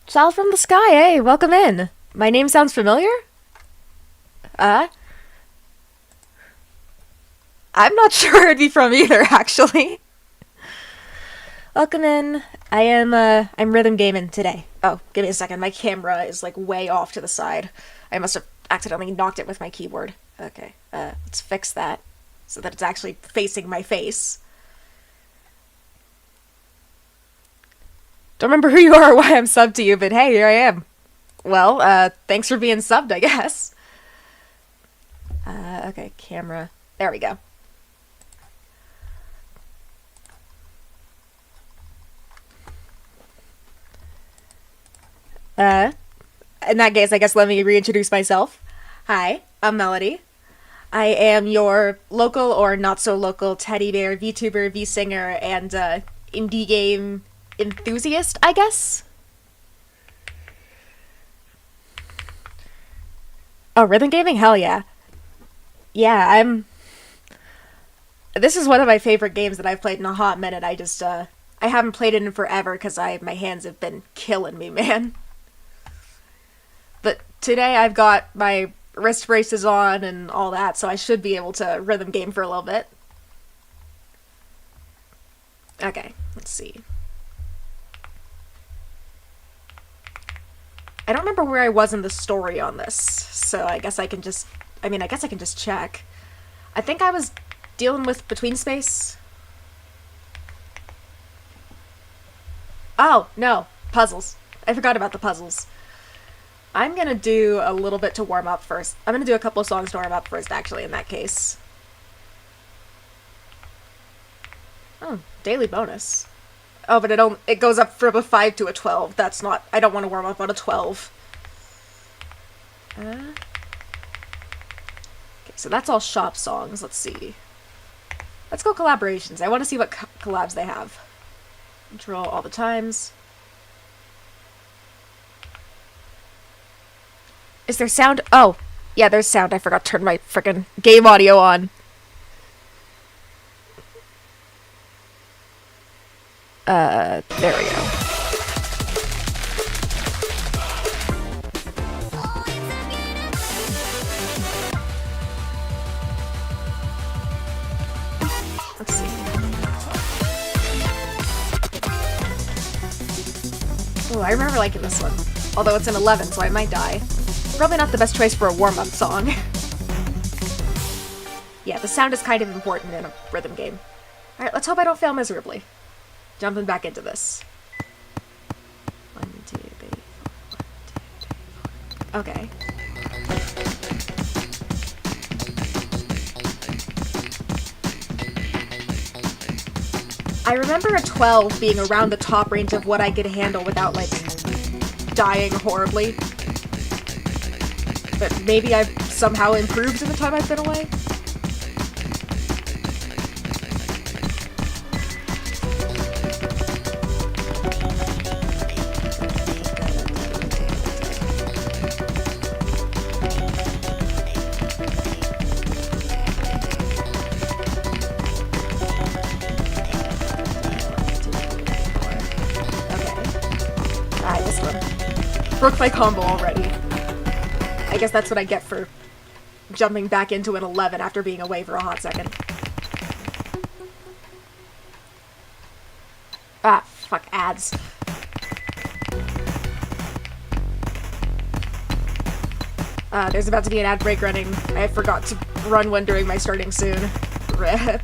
Child from the sky, hey, welcome in. My name sounds familiar? Uh? I'm not sure where it'd be from either, actually. Welcome in. I'm rhythm gaming today. Oh, give me a second. My camera is, like, way off to the side. I must have accidentally knocked it with my keyboard. Okay, let's fix that so that it's actually facing my face. Don't remember who you are or why I'm subbed to you, but hey, here I am. Well, thanks for being subbed, I guess. Okay, camera. There we go. In that case, I guess let me reintroduce myself. Hi, I'm Melody. I am your local or not so local teddy bear, VTuber, V-singer, and indie game enthusiast, I guess? Oh, rhythm gaming? Hell yeah. Yeah, This is one of my favorite games that I've played in a hot minute. I haven't played it in forever because my hands have been killing me, man. But today I've got my wrist braces on and all that, so I should be able to rhythm game for a little bit. Okay, let's see. I don't remember where I was in the story on this, so I guess I can just check. I think I was dealing with Between Space. Oh, no. Puzzles. I forgot about the puzzles. I'm gonna do a little bit to warm up first. I'm gonna do a couple of songs to warm up first, actually, in that case. Oh, daily bonus. Oh, but it goes up from a 5 to a 12. That's not... I don't want to warm up on a 12. Okay, so that's all shop songs. Let's see. Let's go collaborations. I want to see what collabs they have. Control all the times. Is there sound? Oh, yeah, there's sound. I forgot to turn my frickin' game audio on. There we go. Let's see. Oh, I remember liking this one. Although it's an 11, so I might die. Probably not the best choice for a warm-up song. Yeah, the sound is kind of important in a rhythm game. Alright, let's hope I don't fail miserably. Jumping back into this. 1, 2, 3, 4, 1, 2, 3, 4. Okay. I remember a 12 being around the top range of what I could handle without, like, dying horribly. But maybe I've somehow improved in the time I've been away? Broke my combo already. I guess that's what I get for jumping back into an 11 after being away for a hot second. Ah, fuck, ads. There's about to be an ad break running. I forgot to run one during my starting soon. Rip.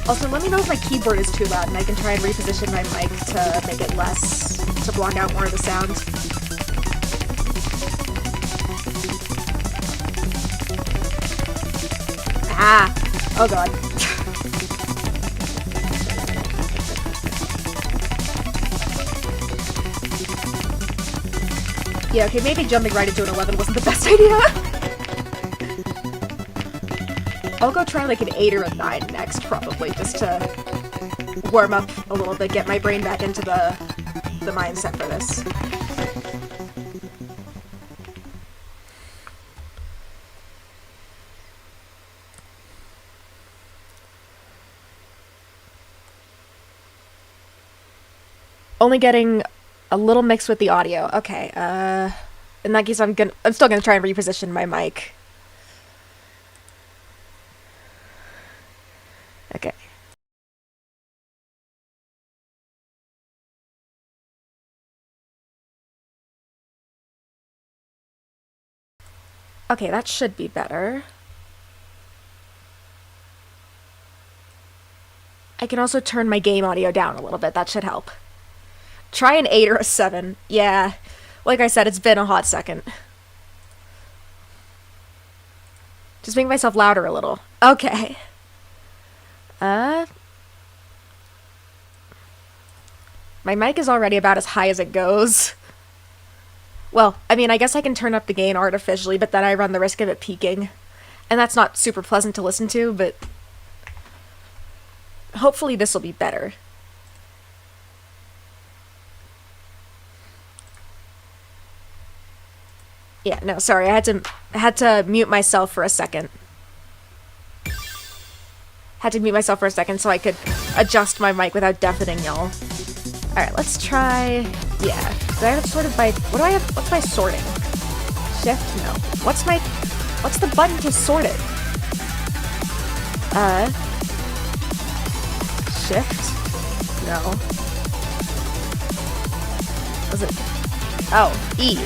Also, let me know if my keyboard is too loud and I can try and reposition my mic to make it less, to block out more of the sound. Ah! Oh god. Yeah, okay, maybe jumping right into an 11 wasn't the best idea. I'll go try like an 8 or a 9 next, probably, just to warm up a little bit, get my brain back into the mindset for this. only getting a little mixed with the audio. Okay, in that case, I'm still gonna try and reposition my mic. Okay. Okay, that should be better. I can also turn my game audio down a little bit. That should help. Try an 8 or a 7. Yeah. Like I said, it's been a hot second. Just make myself louder a little. Okay. My mic is already about as high as it goes. Well, I mean, I guess I can turn up the gain artificially, but then I run the risk of it peaking. And that's not super pleasant to listen to, but hopefully this will be better. Yeah, no, sorry, I had to mute myself for a second. Had to mute myself for a second so I could adjust my mic without deafening y'all. Alright, let's try... Yeah. Do I have it sorted by... What do I have? What's my sorting? Shift? No. What's the button to sort it? Shift? No. Was it... Oh, E.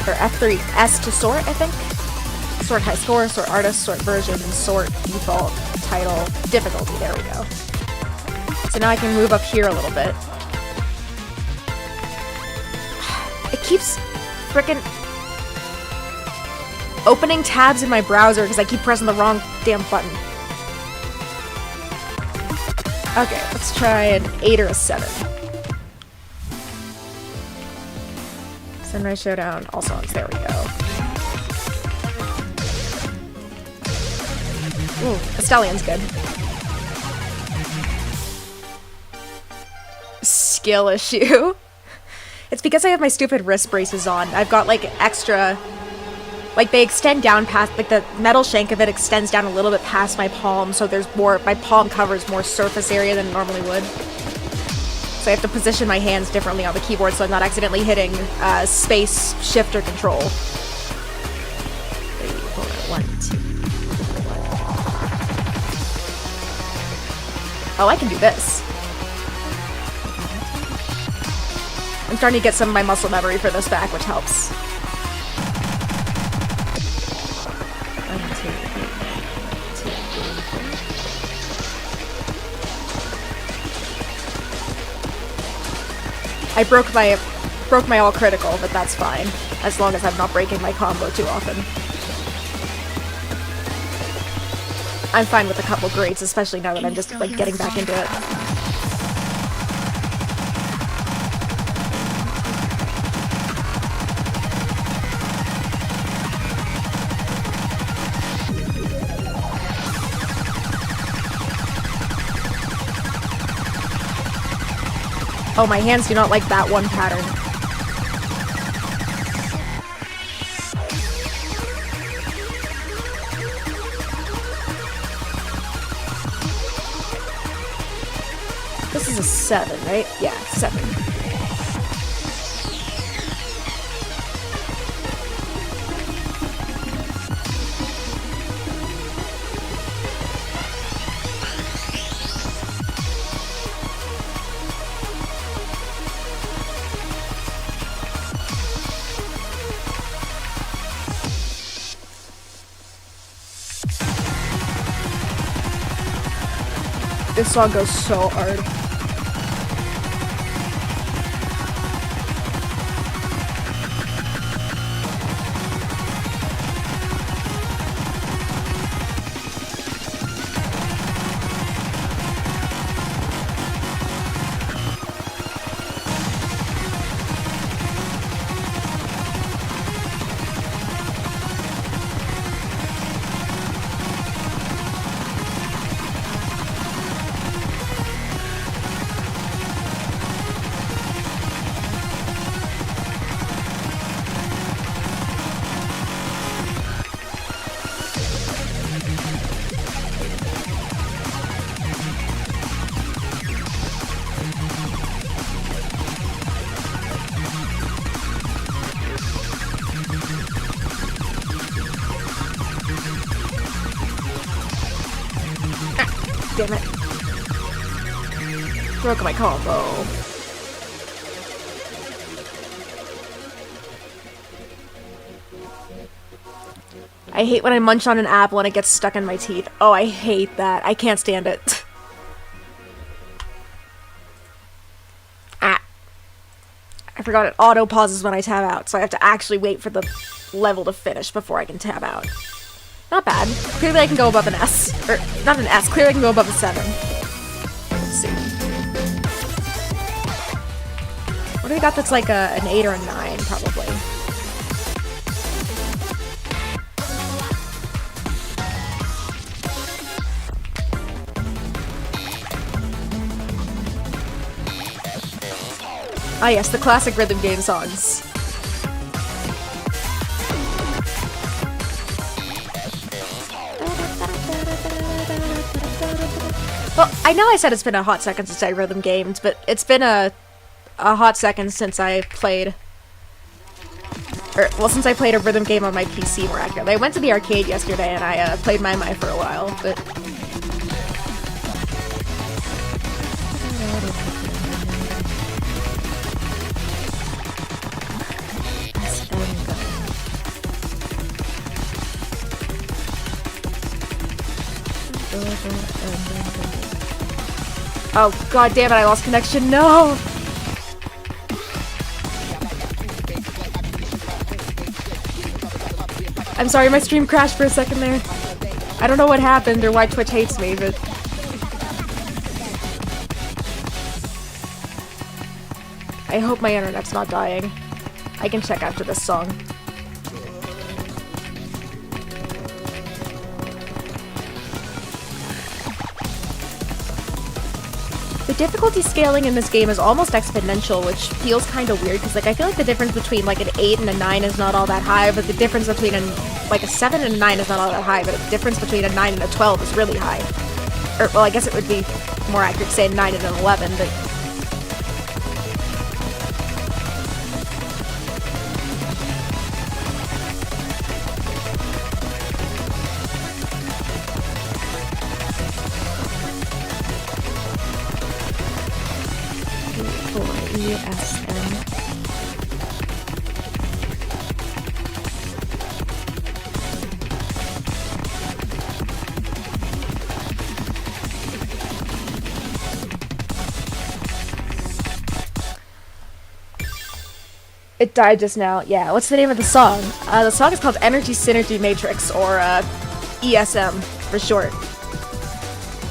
Or F3. S to sort, I think? Sort high score, sort artist, sort version, sort default, title, difficulty. There we go. So now I can move up here a little bit. It keeps frickin' opening tabs in my browser because I keep pressing the wrong damn button. Okay, let's try an 8 or a 7. Sunrise Showdown, all songs, there we go. Ooh, the Stallion's good. Skill issue. It's because I have my stupid wrist braces on. I've got like extra, like they extend down past, like the metal shank of it extends down a little bit past my palm, so there's more, my palm covers more surface area than it normally would. So I have to position my hands differently on the keyboard so I'm not accidentally hitting space, shift, or control. Hold on, 1, 2. Oh, I can do this. I'm starting to get some of my muscle memory for this back, which helps. 1, 2, 3, 4. I broke my all critical, but that's fine. As long as I'm not breaking my combo too often. I'm fine with a couple grades, especially now that I'm just, like, getting back into it. Oh, my hands do not like that one pattern. This is a 7, right? Yeah, 7. This song goes so hard. Broke my combo. I hate when I munch on an apple and it gets stuck in my teeth. Oh, I hate that. I can't stand it. Ah. I forgot it auto pauses when I tab out, so I have to actually wait for the level to finish before I can tab out. Not bad. Clearly I can go above an S. Or, not an S. Clearly I can go above a 7. Let's see. What do we got that's like an 8 or a 9, probably? Ah yes, the classic rhythm game songs. Well, I know I said it's been a hot second since I rhythm gamed, but it's been a hot second since I played... since I played a rhythm game on my PC more accurately. I went to the arcade yesterday and I played My for a while, but... Oh, god damn it, I lost connection. No! I'm sorry, my stream crashed for a second there. I don't know what happened or why Twitch hates me, but... I hope my internet's not dying. I can check after this song. The difficulty scaling in this game is almost exponential, which feels kind of weird, because, like, I feel like the difference between, like, an 8 and a 9 is not all that high, but the difference between, like, a 7 and a 9 is not all that high, but the difference between a 9 and a 12 is really high. Or, well, I guess it would be more accurate to say a 9 and an 11, but... It died just now. Yeah, what's the name of the song? The song is called Energy Synergy Matrix, or ESM for short.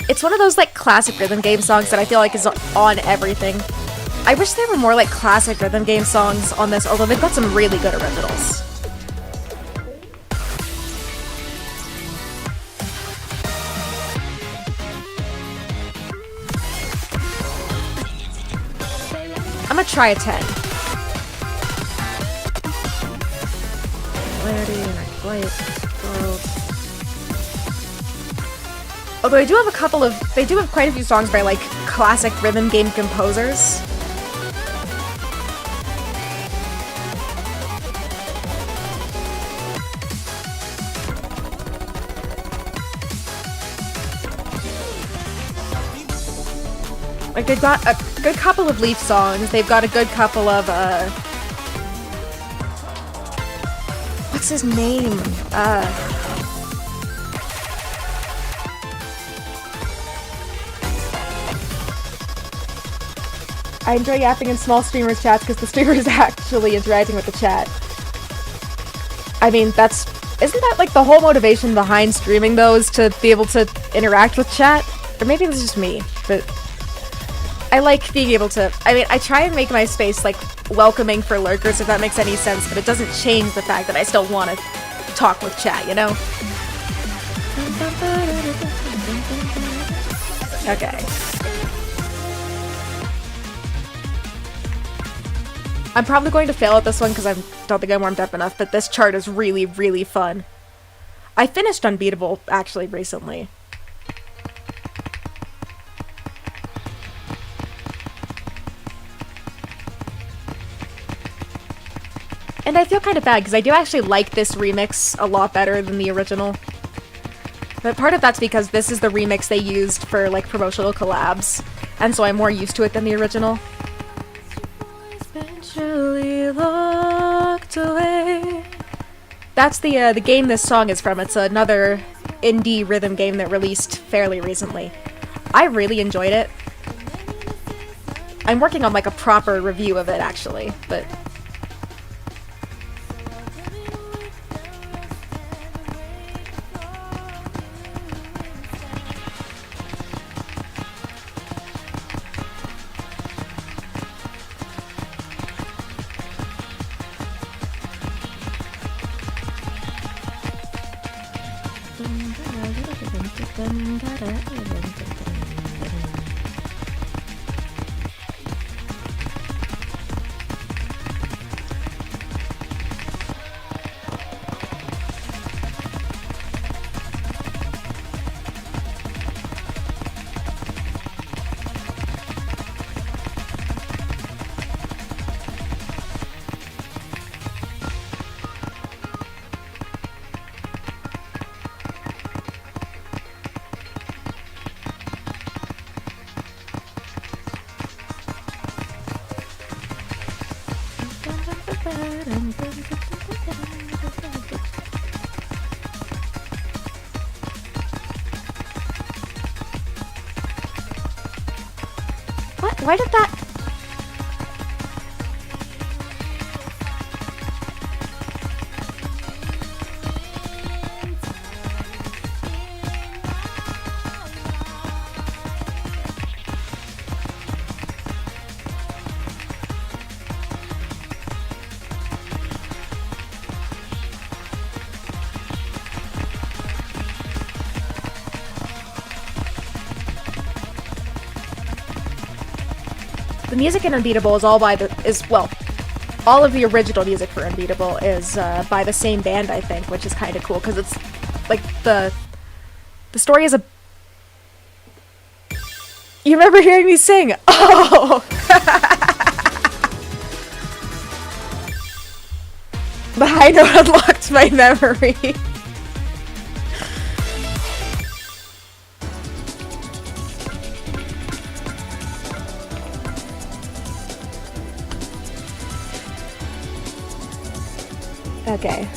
It's one of those, like, classic rhythm game songs that I feel like is on everything. I wish there were more, like, classic rhythm game songs on this, although they've got some really good originals. I'm gonna try a 10. Although I do have a couple of... They do have quite a few songs by, like, classic rhythm game composers. Like, they've got a good couple of Leaf songs. They've got a good couple of, what's his name? I enjoy yapping in small streamers' chats because the streamer is actually interacting with the chat. I mean, isn't that, like, the whole motivation behind streaming, though, is to be able to interact with chat? Or maybe it's just me, but... I like being able to... I mean, I try and make my space, like, welcoming for lurkers, if that makes any sense, but it doesn't change the fact that I still want to talk with chat, you know? Okay. I'm probably going to fail at this one because I don't think I'm warmed up enough, but this chart is really, really fun. I finished Unbeatable, actually, recently. And I feel kind of bad, because I do actually like this remix a lot better than the original. But part of that's because this is the remix they used for, like, promotional collabs. and so I'm more used to it than the original. Eventually locked away. That's the game this song is from. It's another indie rhythm game that released fairly recently. I really enjoyed it. I'm working on like a proper review of it actually, but what? Why did that? The music in Unbeatable is all all of the original music for Unbeatable is by the same band, I think, which is kind of cool because it's like the story is a. You remember hearing me sing? Oh. The high note unlocked my memory. Okay.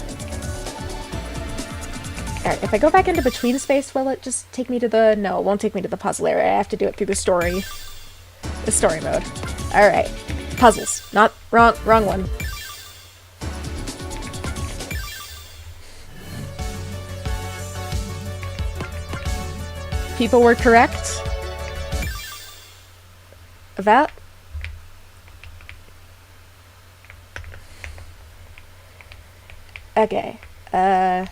Alright, if I go back into between space, will it just take me to the... No, it won't take me to the puzzle area. I have to do it through the story. The story mode. Alright. Puzzles. Not... Wrong one. People were correct about... Okay, I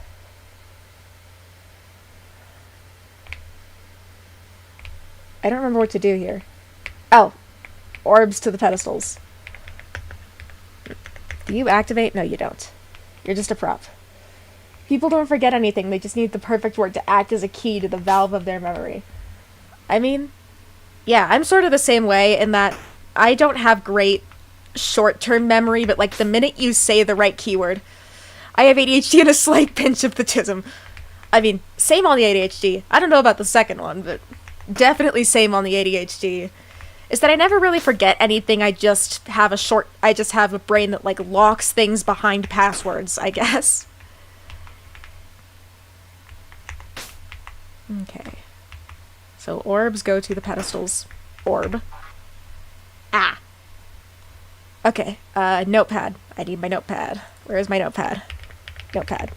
don't remember what to do here. Oh, orbs to the pedestals. Do you activate? No, you don't. You're just a prop. People don't forget anything, they just need the perfect word to act as a key to the valve of their memory. I mean, yeah, I'm sort of the same way in that I don't have great short-term memory, but like the minute you say the right keyword... I have ADHD and a slight pinch of autism. I mean, same on the ADHD. I don't know about the second one, but definitely same on the ADHD. Is that I never really forget anything, I just have a brain that, like, locks things behind passwords, I guess. Okay. So orbs go to the pedestals. Orb. Ah! Okay, notepad. I need my notepad. Where is my notepad? Notepad.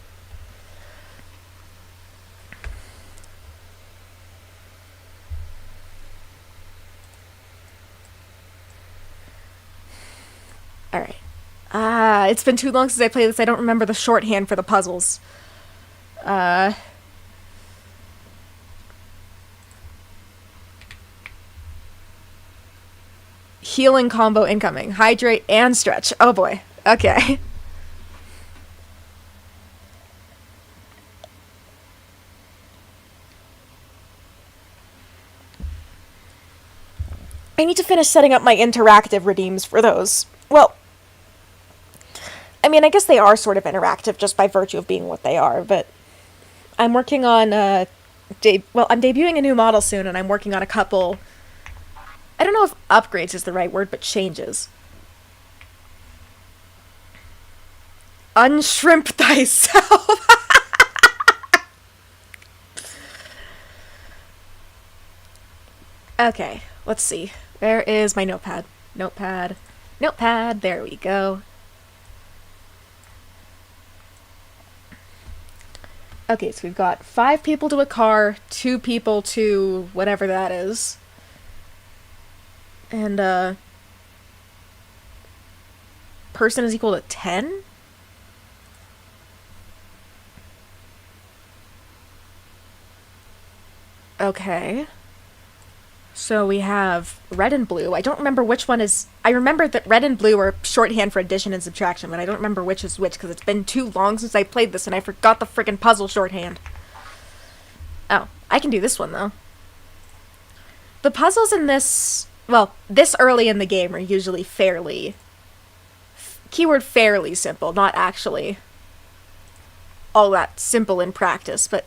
Alright. It's been too long since I played this, I don't remember the shorthand for the puzzles. Healing combo incoming. Hydrate and stretch. Oh boy. Okay. I need to finish setting up my interactive redeems for those. Well, I mean, I guess they are sort of interactive just by virtue of being what they are, but I'm working on, I'm debuting a new model soon, and I'm working on a couple I don't know if upgrades is the right word, but changes. Unshrimp thyself. Okay, let's see. Where is my notepad? Notepad. Notepad. There we go. Okay, so we've got 5 people to a car, 2 people to whatever that is. And, person is equal to 10? Okay. So we have red and blue. I don't remember which one is... I remember that red and blue are shorthand for addition and subtraction, but I don't remember which is which, because it's been too long since I played this, and I forgot the friggin' puzzle shorthand. Oh, I can do this one, though. The puzzles in this... Well, this early in the game are usually fairly... Keyword fairly simple, not actually all that simple in practice, but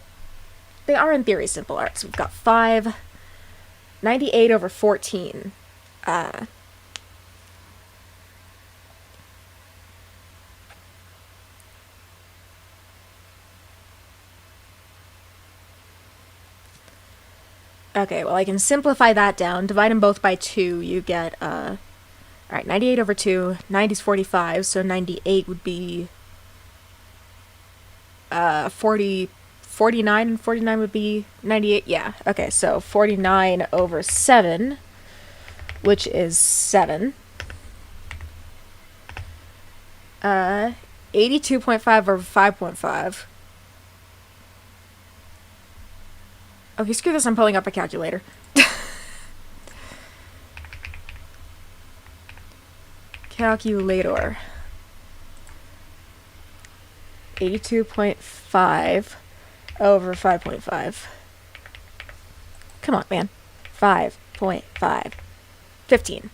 they are in theory simple. Alright, so we've got 5... 98 over 14. Okay, well, I can simplify that down. Divide them both by 2, you get, alright, 98 over 2. 90 is 45, so 98 would be, 49, and 49 would be 98. Yeah, okay, so 49 over 7, which is 7. 82.5 over 5.5. Okay, screw this, I'm pulling up a calculator. Calculator. 82.5 over 5.5. Come on, man. 5.5. 15.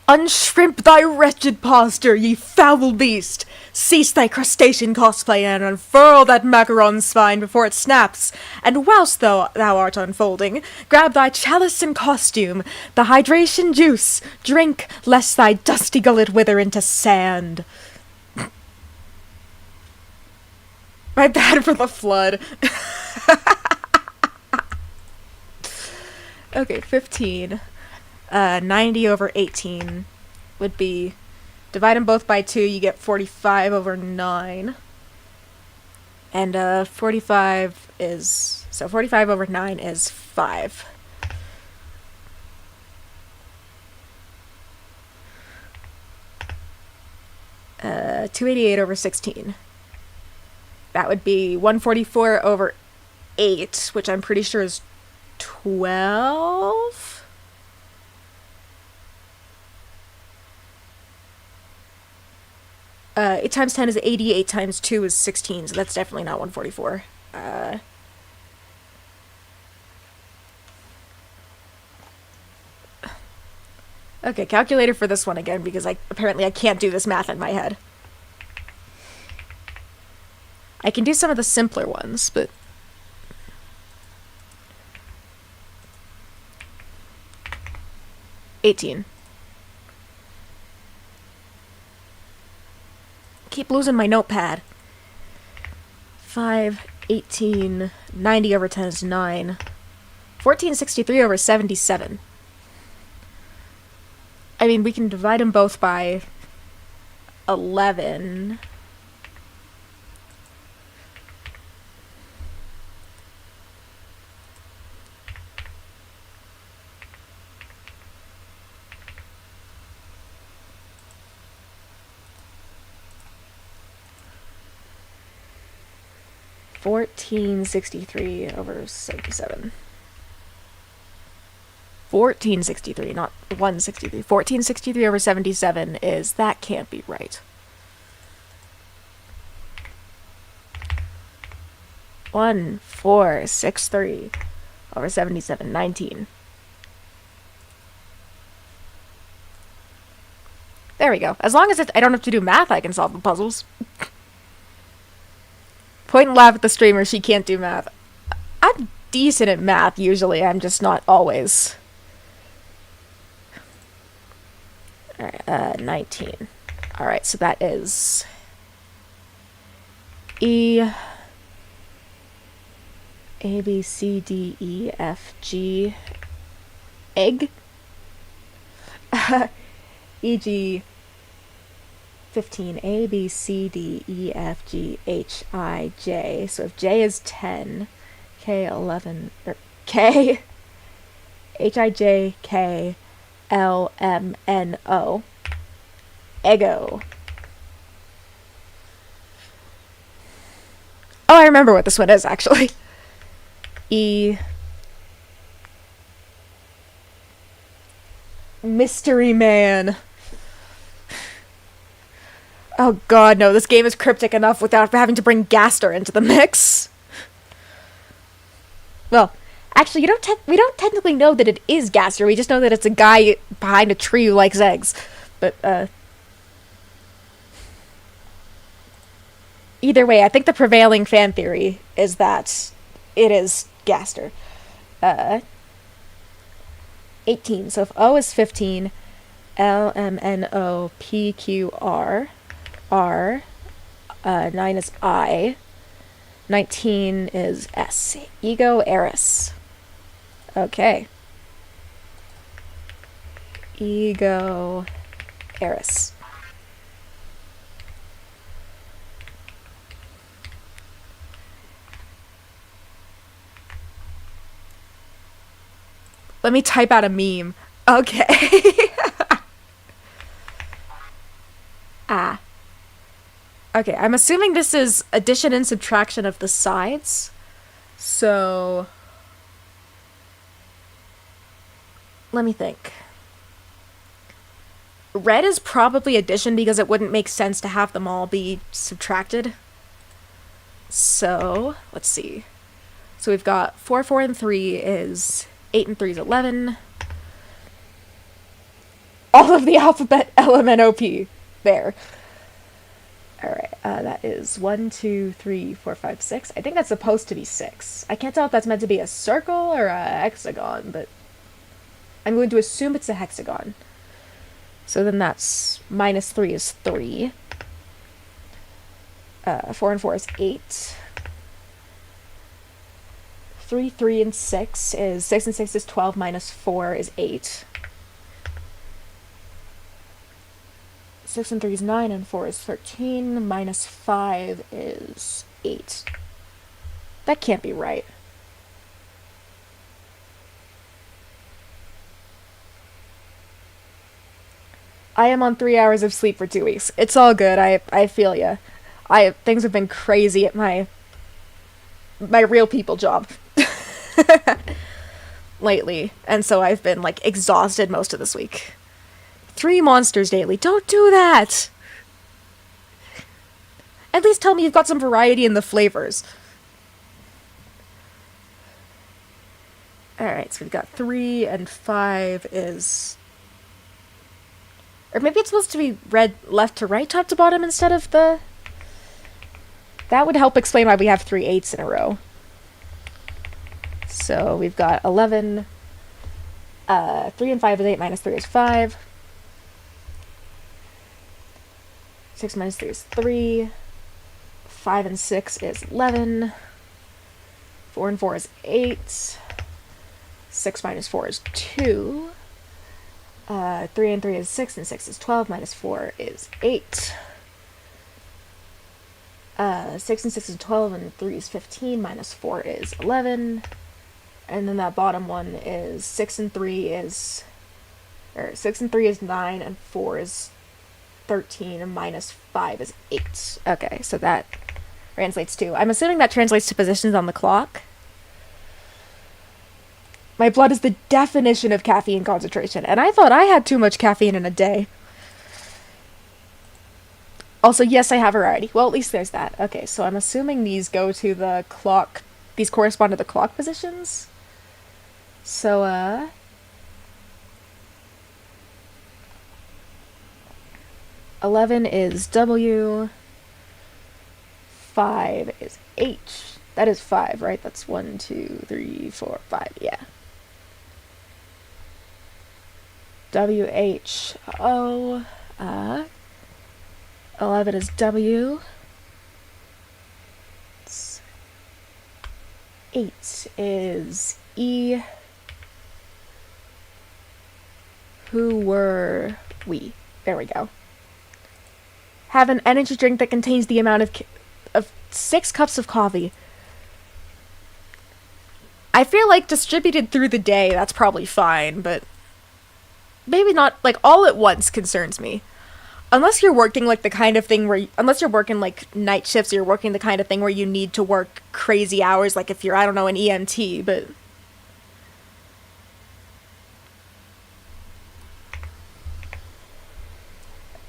Unshrimp thy wretched posture, ye foul beast! Cease thy crustacean cosplay and unfurl that macaron's spine before it snaps, and whilst thou art unfolding, grab thy chalice and costume, the hydration juice, drink, lest thy dusty gullet wither into sand. My bad for the flood. Okay, 15. 90 over 18 would be, divide them both by 2, you get 45 over 9. And 45 is, so 45 over 9 is 5. Uh, 288 over 16. That would be 144 over 8, which I'm pretty sure is 12? 8 times 10 is 80, 8 times 2 is 16, so that's definitely not 144. Okay, calculator for this one again, because apparently I can't do this math in my head. I can do some of the simpler ones, but... $18. Keep losing my notepad. 5, 18, 90 over 10 is 9. 1463 over 77. I mean, we can divide them both by 11. $14.63 over 77. 14.63, not 1.63. 14.63 over 77 is, that can't be right. 1.463 over 77, 19. There we go. As long as I don't have to do math, I can solve the puzzles. Point and laugh at the streamer, she can't do math. I'm decent at math, usually. I'm just not always. Alright, 19. Alright, so that is E, A, B, C, D, E, F, G, egg? E.g. 15, A, B, C, D, E, F, G, H, I, J. So if J is 10, K, 11, or K, H, I, J, K, L, M, N, O. Ego. Oh, I remember what this one is, actually. E. Mystery Man. Oh god, no, this game is cryptic enough without having to bring Gaster into the mix. Well, actually, we don't technically know that it is Gaster, we just know that it's a guy behind a tree who likes eggs. But, either way, I think the prevailing fan theory is that it is Gaster. 18, so if O is 15, L, M, N, O, P, Q, R, 9 is I, 19 is S. Ego Eris. Okay. Ego Eris. Let me type out a meme. Okay. Ah. Okay, I'm assuming this is addition and subtraction of the sides. So let me think. Red is probably addition because it wouldn't make sense to have them all be subtracted. So, let's see. So we've got 4, 4, and 3 is 8 and 3 is 11. All of the alphabet LMNOP. There. Alright, that is 1, 2, 3, 4, 5, 6. I think that's supposed to be 6. I can't tell if that's meant to be a circle or a hexagon, but I'm going to assume it's a hexagon. So then that's minus 3 is 3. 4 and 4 is 8. 3, 3, and 6 is 6 and 6 is 12 minus 4 is 8. 6 and 3 is 9 and 4 is 13 minus 5 is 8. That can't be right. I am on 3 hours of sleep for 2 weeks. It's all good. I feel ya. Things have been crazy at my real people job lately, and so I've been like exhausted most of this week. 3 monsters daily. Don't do that! At least tell me you've got some variety in the flavors. Alright, so we've got 3 and 5 is... Or maybe it's supposed to be read left to right, top to bottom, instead of the... That would help explain why we have 3 8s in a row. So we've got 11. 3 and 5 is 8, minus 3 is 5. 6 minus 3 is 3. 5 and 6 is 11. 4 and 4 is 8. 6 minus 4 is 2. 3 and 3 is 6, and 6 is 12, minus 4 is 8. 6 and 6 is 12, and 3 is 15, minus 4 is 11. And then that bottom one is 6 and 3 is... Or 6 and 3 is 9, and 4 is 13, and minus 5 is 8. Okay, so that translates to... I'm assuming that translates to positions on the clock. My blood is the definition of caffeine concentration, and I thought I had too much caffeine in a day. Also, yes, I have variety. Well, at least there's that. Okay, so I'm assuming these go to the clock... These correspond to the clock positions? So, 11 is W, 5 is H. That is 5, right? That's 1, 2, 3, 4, 5, yeah. WH, O, 11 is W. 8 is E. Who were we? There we go. Have an energy drink that contains the amount of 6 cups of coffee. I feel like distributed through the day, that's probably fine, but maybe not, like, all at once concerns me. Unless you're working, like, the kind of thing where, unless you're working, like, night shifts, or you're working the kind of thing where you need to work crazy hours, like if you're, I don't know, an EMT, but...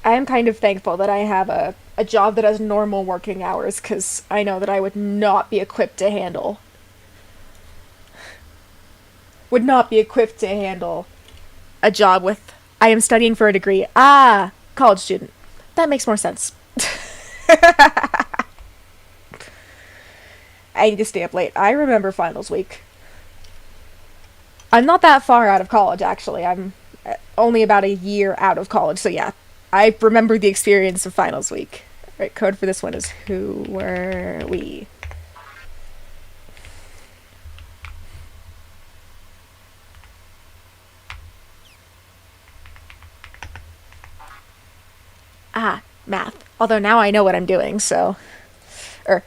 I am kind of thankful that I have a job that has normal working hours, because I know that I would not be equipped to handle... Would not be equipped to handle a job with... I am studying for a degree. Ah! College student. That makes more sense. I need to stay up late. I remember finals week. I'm not that far out of college, actually. I'm only about a year out of college, so yeah. I remember the experience of finals week. Alright, code for this one is who were we? Ah, math. Although now I know what I'm doing, so...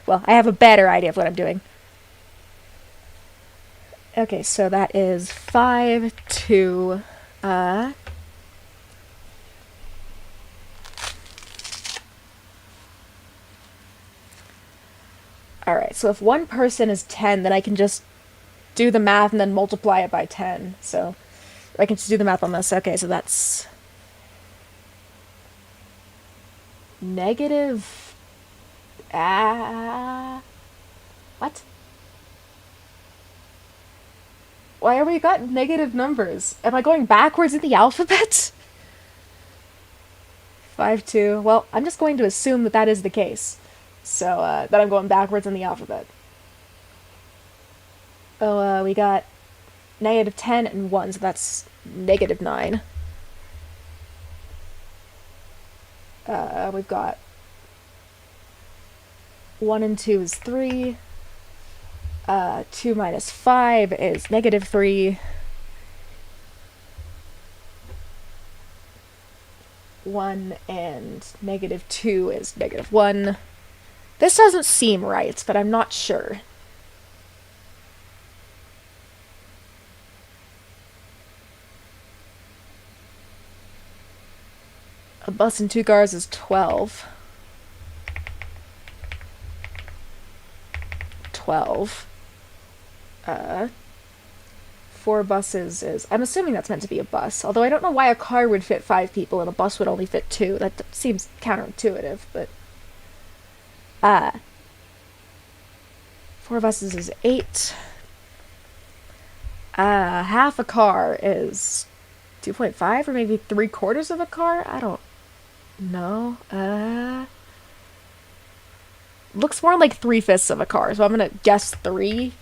well, I have a better idea of what I'm doing. Okay, so that is 5, 2, Alright, so if one person is 10, then I can just do the math and then multiply it by 10. So, I can just do the math on this. Okay, so that's... negative... what? Why have we got negative numbers? Am I going backwards in the alphabet? 5, 2. Well, I'm just going to assume that that is the case. So, that I'm going backwards in the alphabet. Oh, we got negative 10 and 1, so that's negative 9. We've got 1 and 2 is 3. 2 minus 5 is negative 3. 1 and negative 2 is negative 1. This doesn't seem right, but I'm not sure. A bus and 2 cars is 12. 12. 4 buses is... I'm assuming that's meant to be a bus. Although I don't know why a car would fit 5 people and a bus would only fit 2. That seems counterintuitive, but... 4 buses is 8. Half a car is 2.5 or maybe 3/4 of a car? I don't know. Looks more like 3/5 of a car, so I'm gonna guess 3.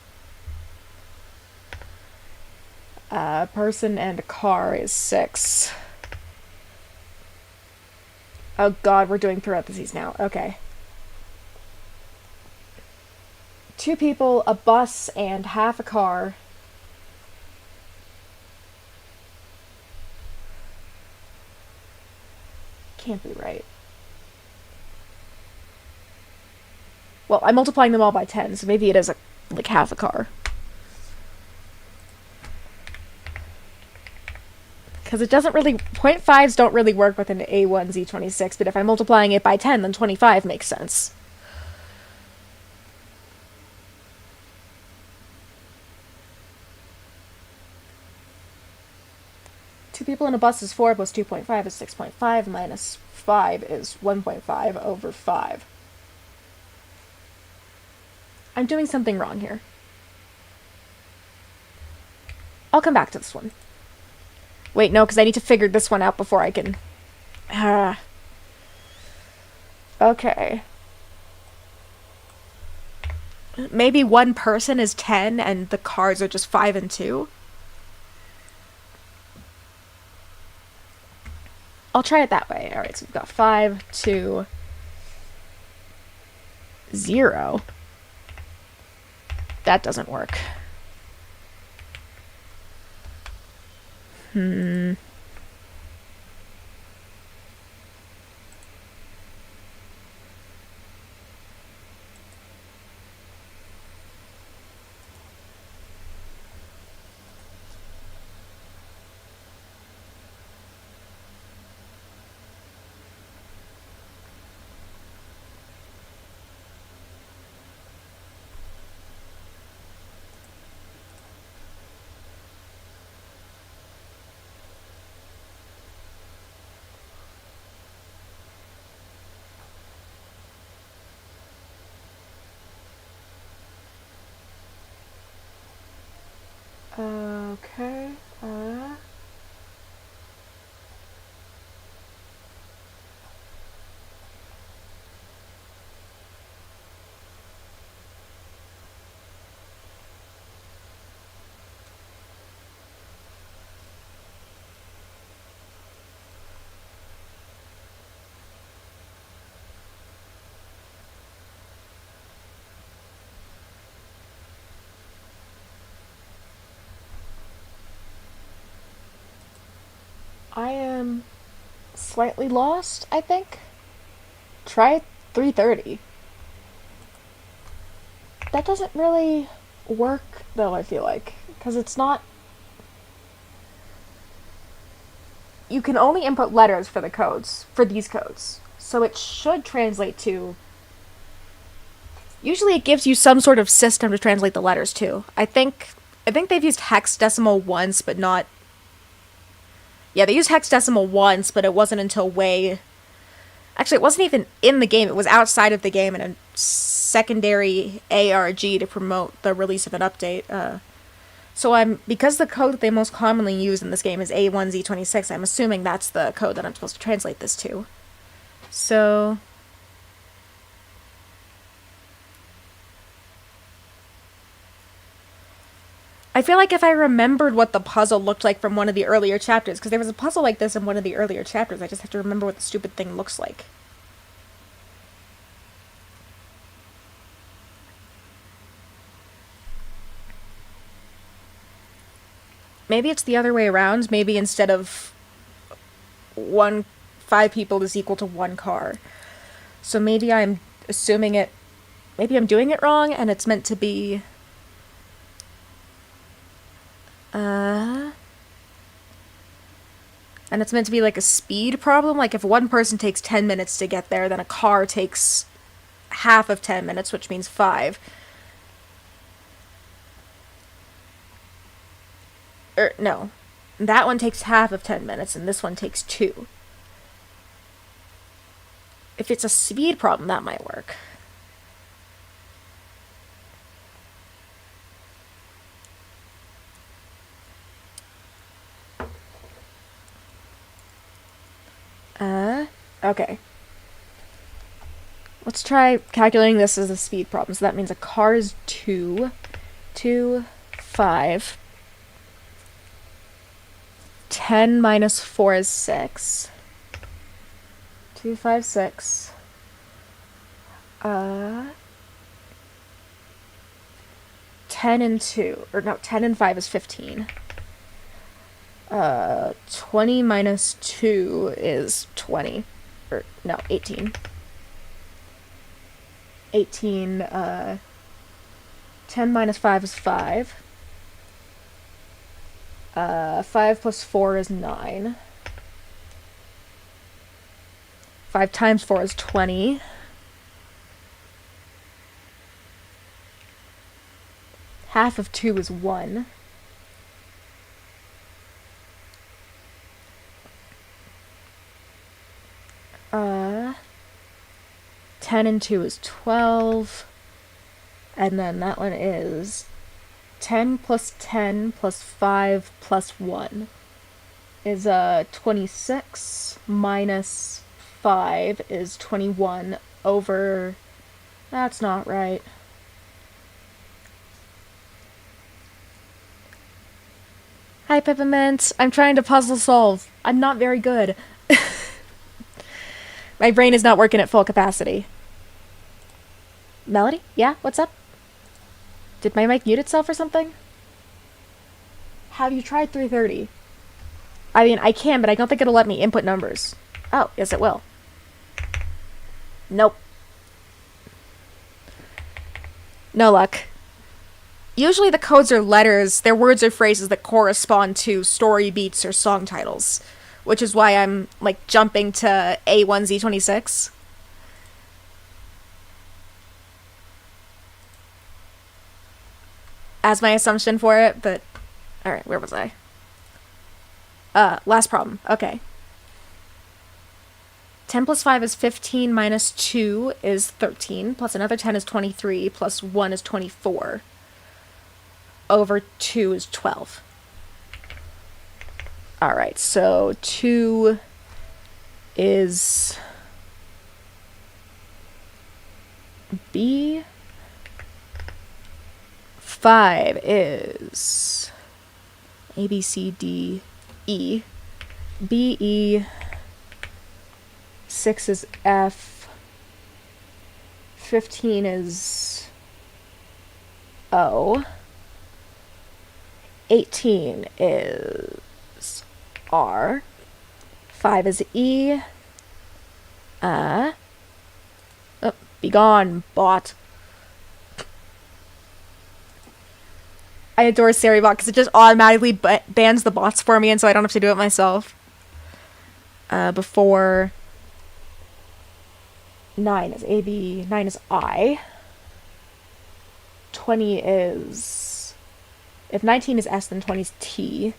Person and a car is 6. Oh god, we're doing parentheses now. Okay. 2 people, a bus, and half a car. Can't be right. Well, I'm multiplying them all by 10, so maybe it is like half a car. Because it doesn't really... 0.5s don't really work with an A1 Z26, but if I'm multiplying it by 10, then 25 makes sense. Two people in a bus is 4 plus 2.5 is 6.5 minus 5 is 1.5 over 5. I'm doing something wrong here. I'll come back to this one. Wait, no, because I need to figure this one out before I can... Okay. Maybe one person is 10 and the cards are just 5 and 2? I'll try it that way. Alright, so we've got 5, 2, 0. That doesn't work. Okay, I am slightly lost, I think. Try 330. That doesn't really work, though, I feel like. Because it's not... You can only input letters for the codes, for these codes. So it should translate to... Usually it gives you some sort of system to translate the letters to. I think they've used hexadecimal once, but not... Yeah, they used hexadecimal once, but it wasn't until way... Actually, it wasn't even in the game. It was outside of the game in a secondary ARG to promote the release of an update. So because the code that they most commonly use in this game is A1Z26, I'm assuming that's the code that I'm supposed to translate this to. So... I feel like if I remembered what the puzzle looked like from one of the earlier chapters, because there was a puzzle like this in one of the earlier chapters, I just have to remember what the stupid thing looks like. Maybe it's the other way around. Maybe instead of 5 people is equal to 1 car. So maybe I'm assuming it... Maybe I'm doing it wrong, and it's meant to be... And it's meant to be like a speed problem. Like if one person takes 10 minutes to get there, then a car takes half of 10 minutes, which means 5. No. That one takes half of 10 minutes, and this one takes 2. If it's a speed problem, that might work. Okay. Let's try calculating this as a speed problem. So that means a car is 2, 5. 10 minus 4 is 6. 2, 5, 6. 10 and 2. Or no, 10 and 5 is 15. 20 minus 2 is 20. Or, no, 18. 18, 10 minus 5 is 5. 5 plus 4 is 9. 5 times 4 is 20. Half of 2 is 1. Uh, 10 and 2 is 12. And then that one is 10 plus 10 plus 5 plus 1 is 26 minus 5 is 21 over... That's not right. Hi, Peppermint. I'm trying to puzzle solve. I'm not very good. My brain is not working at full capacity. Melody? Yeah? What's up? Did my mic mute itself or something? Have you tried 330? I mean, I can, but I don't think it'll let me input numbers. Oh, yes it will. Nope. No luck. Usually the codes are letters, they're words or phrases that correspond to story beats or song titles, which is why I'm, like, jumping to A1Z26. As my assumption for it, but... Alright, where was I? Last problem. Okay. 10 plus 5 is 15, minus 2 is 13, plus another 10 is 23, plus 1 is 24. Over 2 is 12. Alright, so 2 is B. 5 is A, B, C, D, E. B, E. 6 is F. 15 is O. 18 is R. 5 is E. Oh, be gone, bot. I adore SariBot because it just automatically bans the bots for me, and so I don't have to do it myself. Before 9 is AB, 9 is I. 20 is... If 19 is S, then 20 is T.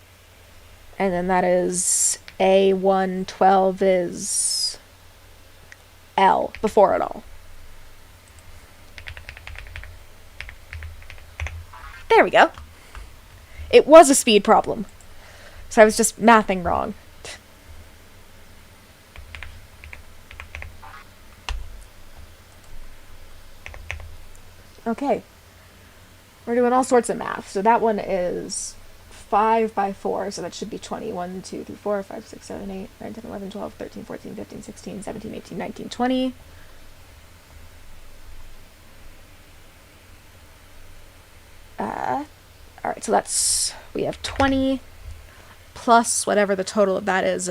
And then that is A1, 12 is L, before it all. There we go. It was a speed problem. So I was just mathing wrong. Okay. We're doing all sorts of math. So that one is 5 by 4, so that should be 20. 1, 2, 3, 4, 5, 6, 7, 8, 9, 10, 11, 12, 13, 14, 15, 16, 17, 18, 19, 20. Alright, so that's... We have 20 plus whatever the total of that is.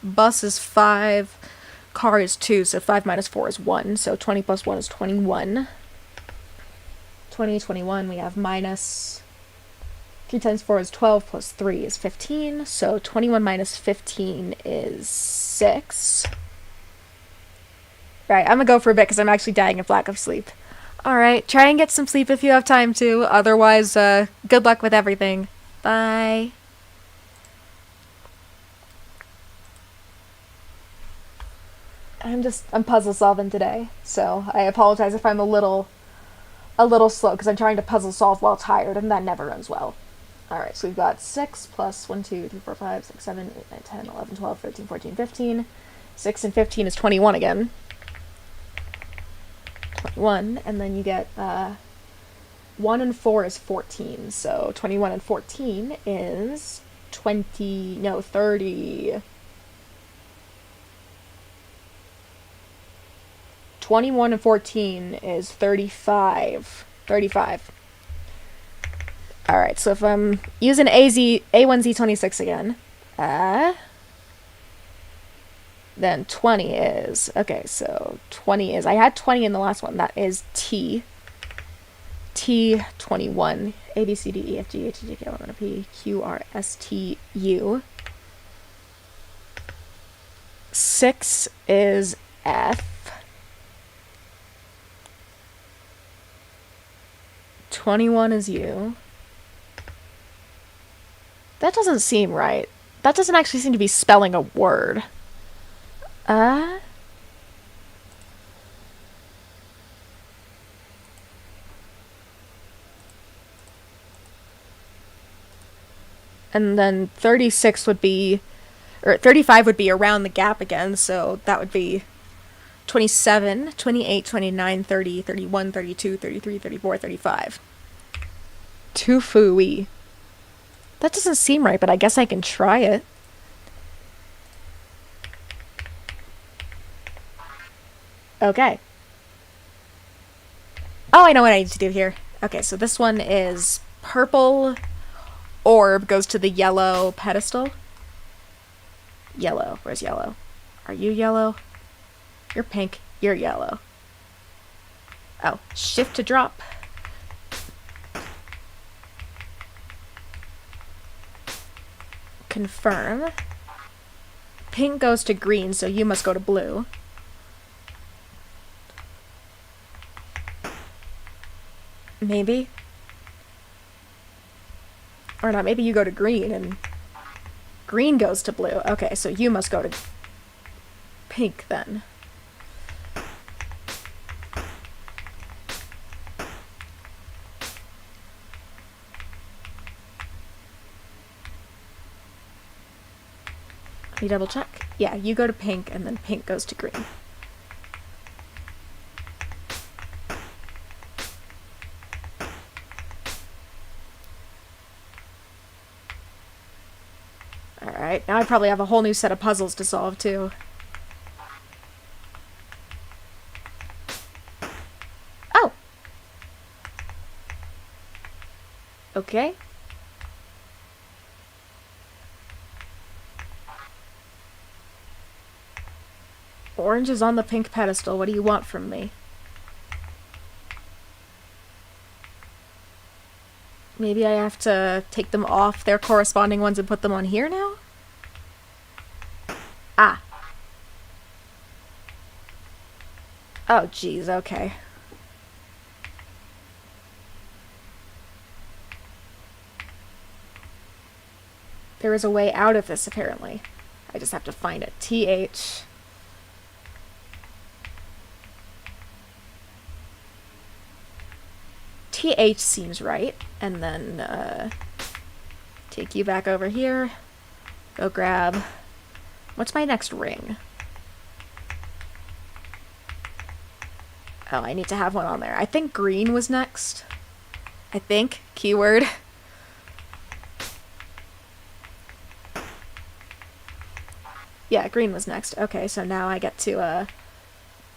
Bus is 5, car is 2, so 5 minus 4 is 1, so 20 plus 1 is 21. 20, 21, we have minus 3 times 4 is 12, plus 3 is 15, so 21 minus 15 is 6. Right, I'm gonna go for a bit because I'm actually dying of lack of sleep. Alright, try and get some sleep if you have time to, otherwise, good luck with everything. Bye. I'm puzzle solving today, so I apologize if I'm a little slow, because I'm trying to puzzle solve while tired, and that never runs well. Alright, so we've got 6 plus 1, 2, 3, 4, 5, 6, 7, 8, 9, 10, 11, 12, 13, 14, 15. 6 and 15 is 21 again. 21, and then you get 1 and 4 is 14, so 21 and 14 is 30. 21 and 14 is 35. 35. Alright, so if I'm using A1Z26 again, then 20 is... Okay, so 20 is... I had 20 in the last one. That is T. T21. A, B, C, D, E, F, G, H, I, J, K, L, M, N, O, P, Q, R, S, T, U. 6 is F. 21 is U. That doesn't seem right. That doesn't actually seem to be spelling a word. And then 36 would be, or 35 would be around the gap again, so that would be 27, 28, 29, 30, 31, 32, 33, 34, 35. Too fooey. That doesn't seem right, but I guess I can try it. Okay. Oh, I know what I need to do here. Okay, so this one is purple orb goes to the yellow pedestal. Yellow. Where's yellow? Are you yellow? You're pink. You're yellow. Oh, shift to drop. Confirm. Pink goes to green, so you must go to blue. Maybe. Or not, maybe you go to green and green goes to blue. Okay, so you must go to pink then. Let me double check. Yeah, you go to pink and then pink goes to green. Alright, now I probably have a whole new set of puzzles to solve too. Oh! Okay. Orange is on the pink pedestal. What do you want from me? Maybe I have to take them off their corresponding ones and put them on here now? Ah. Oh, geez, okay. There is a way out of this, apparently. I just have to find it. TH. TH seems right. And then, take you back over here. Go grab... What's my next ring? Oh, I need to have one on there. I think green was next. I think. Keyword. Yeah, green was next. Okay, so now I get to,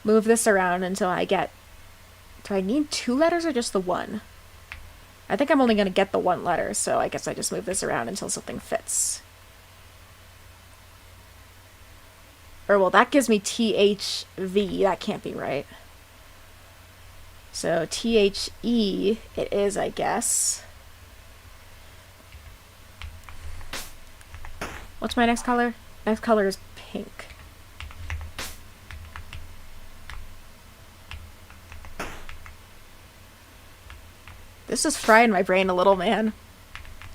move this around until I get... Do I need 2 letters or just the 1? I think I'm only going to get the 1 letter, so I guess I just move this around until something fits. Or, well, that gives me THV. That can't be right. So, THE it is, I guess. What's my next color? Next color is pink. This is frying my brain a little, man.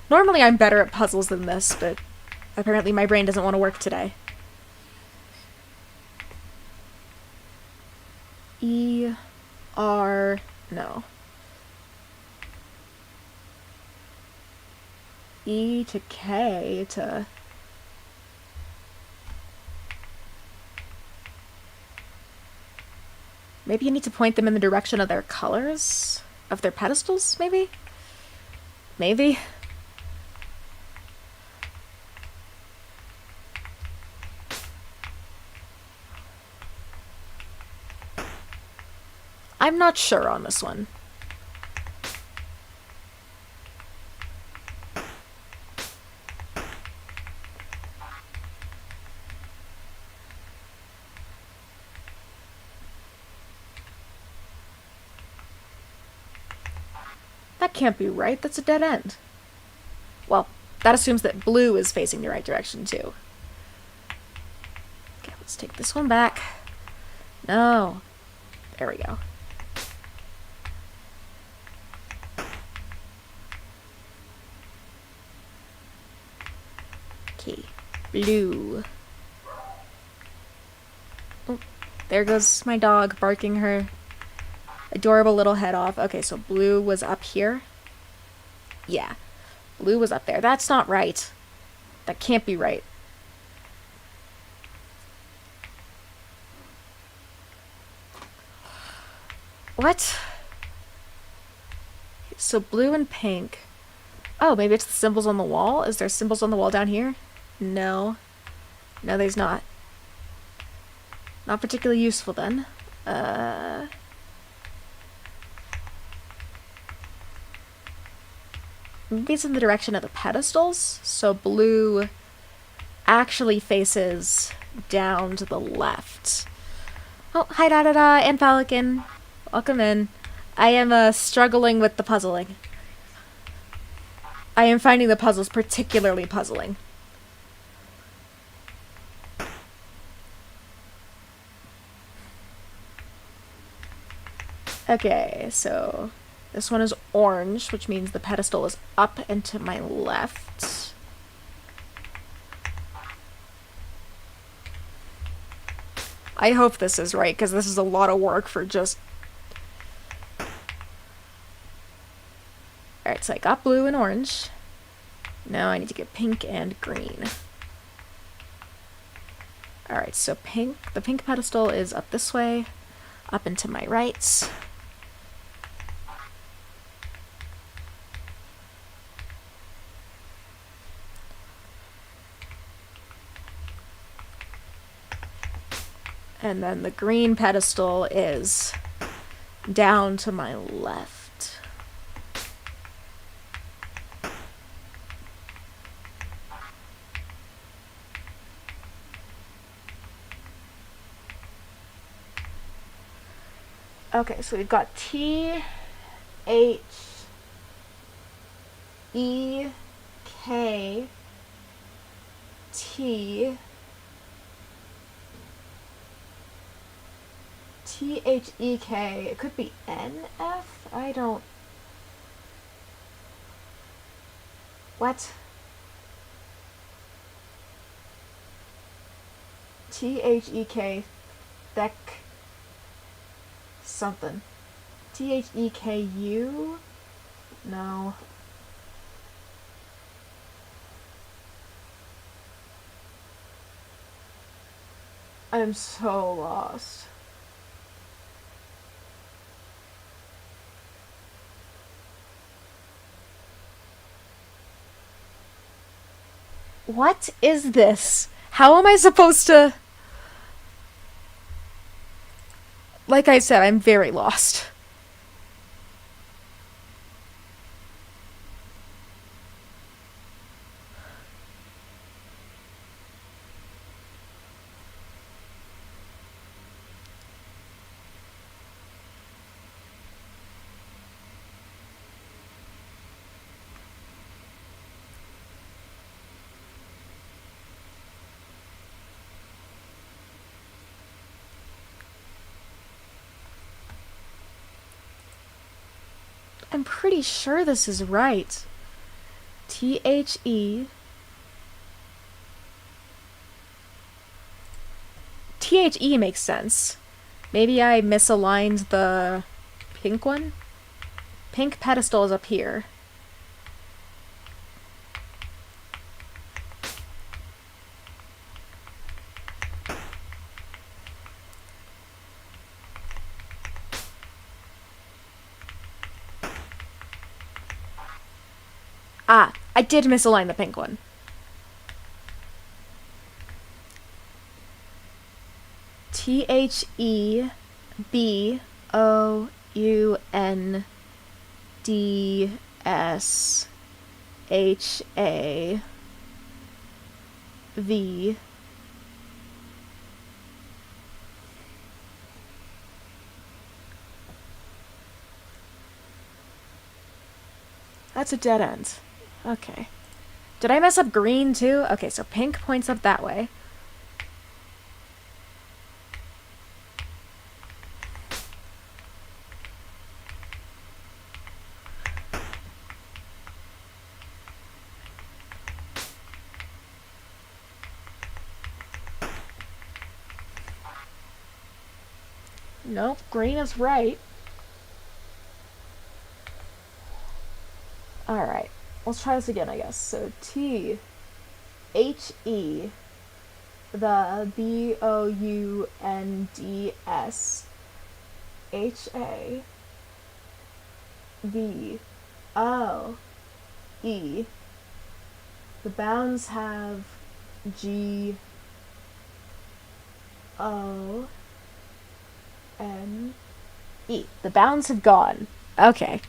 Normally I'm better at puzzles than this, but apparently my brain doesn't want to work today. E, R, no. E to K to... Maybe you need to point them in the direction of their colors? Of their pedestals, maybe? Maybe? I'm not sure on this one. That can't be right. That's a dead end. Well, that assumes that blue is facing the right direction, too. Okay, let's take this one back. No. There we go. Okay. Blue. Oh, there goes my dog barking her adorable little head off. Okay, so blue was up here. Yeah. Blue was up there. That's not right. That can't be right. What? So blue and pink. Oh, maybe it's the symbols on the wall? Is there symbols on the wall down here? No. No, there's not. Not particularly useful then. Maybe it's in the direction of the pedestals? So blue actually faces down to the left. Oh, hi da-da-da, and Pelican. Welcome in. I am struggling with the puzzling. I am finding the puzzles particularly puzzling. Okay, so this one is orange, which means the pedestal is up and to my left. I hope this is right, because this is a lot of work for just... Alright, so I got blue and orange. Now I need to get pink and green. Alright, so pink. The pink pedestal is up this way, up and to my right. And then the green pedestal is down to my left. Okay, so we've got T, H, E, K, T, T-H-E-K. It could be N-F? I don't... What? T-H-E-K. Thek... something. T-H-E-K-U? No. I'm so lost. What is this? How am I supposed to... Like I said, I'm very lost. I'm pretty sure this is right. T-H-E... T-H-E makes sense. Maybe I misaligned the pink one? Pink pedestal is up here. Ah, I did misalign the pink one. T-H-E-B-O-U-N-D-S-H-A-V. That's a dead end. Okay. Did I mess up green too? Okay, so pink points up that way. Nope, green is right. Alright. let's try this again, I guess. So T H E the BOUNDS HAVOE. The bounds have GONE. The bounds have gone. Okay.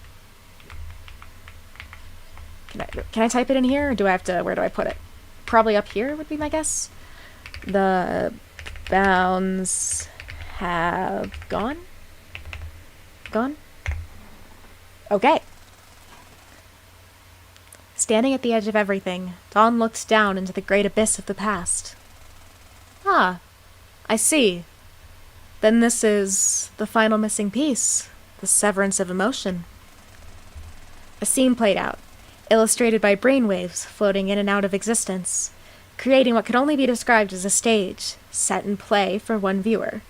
Can I type it in here, or do I have to, where do I put it? Probably up here would be my guess. The bounds have gone? Gone? Okay. Standing at the edge of everything, Dawn looked down into the great abyss of the past. Ah, I see. Then this is the final missing piece, the severance of emotion. A scene played out, illustrated by brainwaves floating in and out of existence, creating what could only be described as a stage, set in play for one viewer.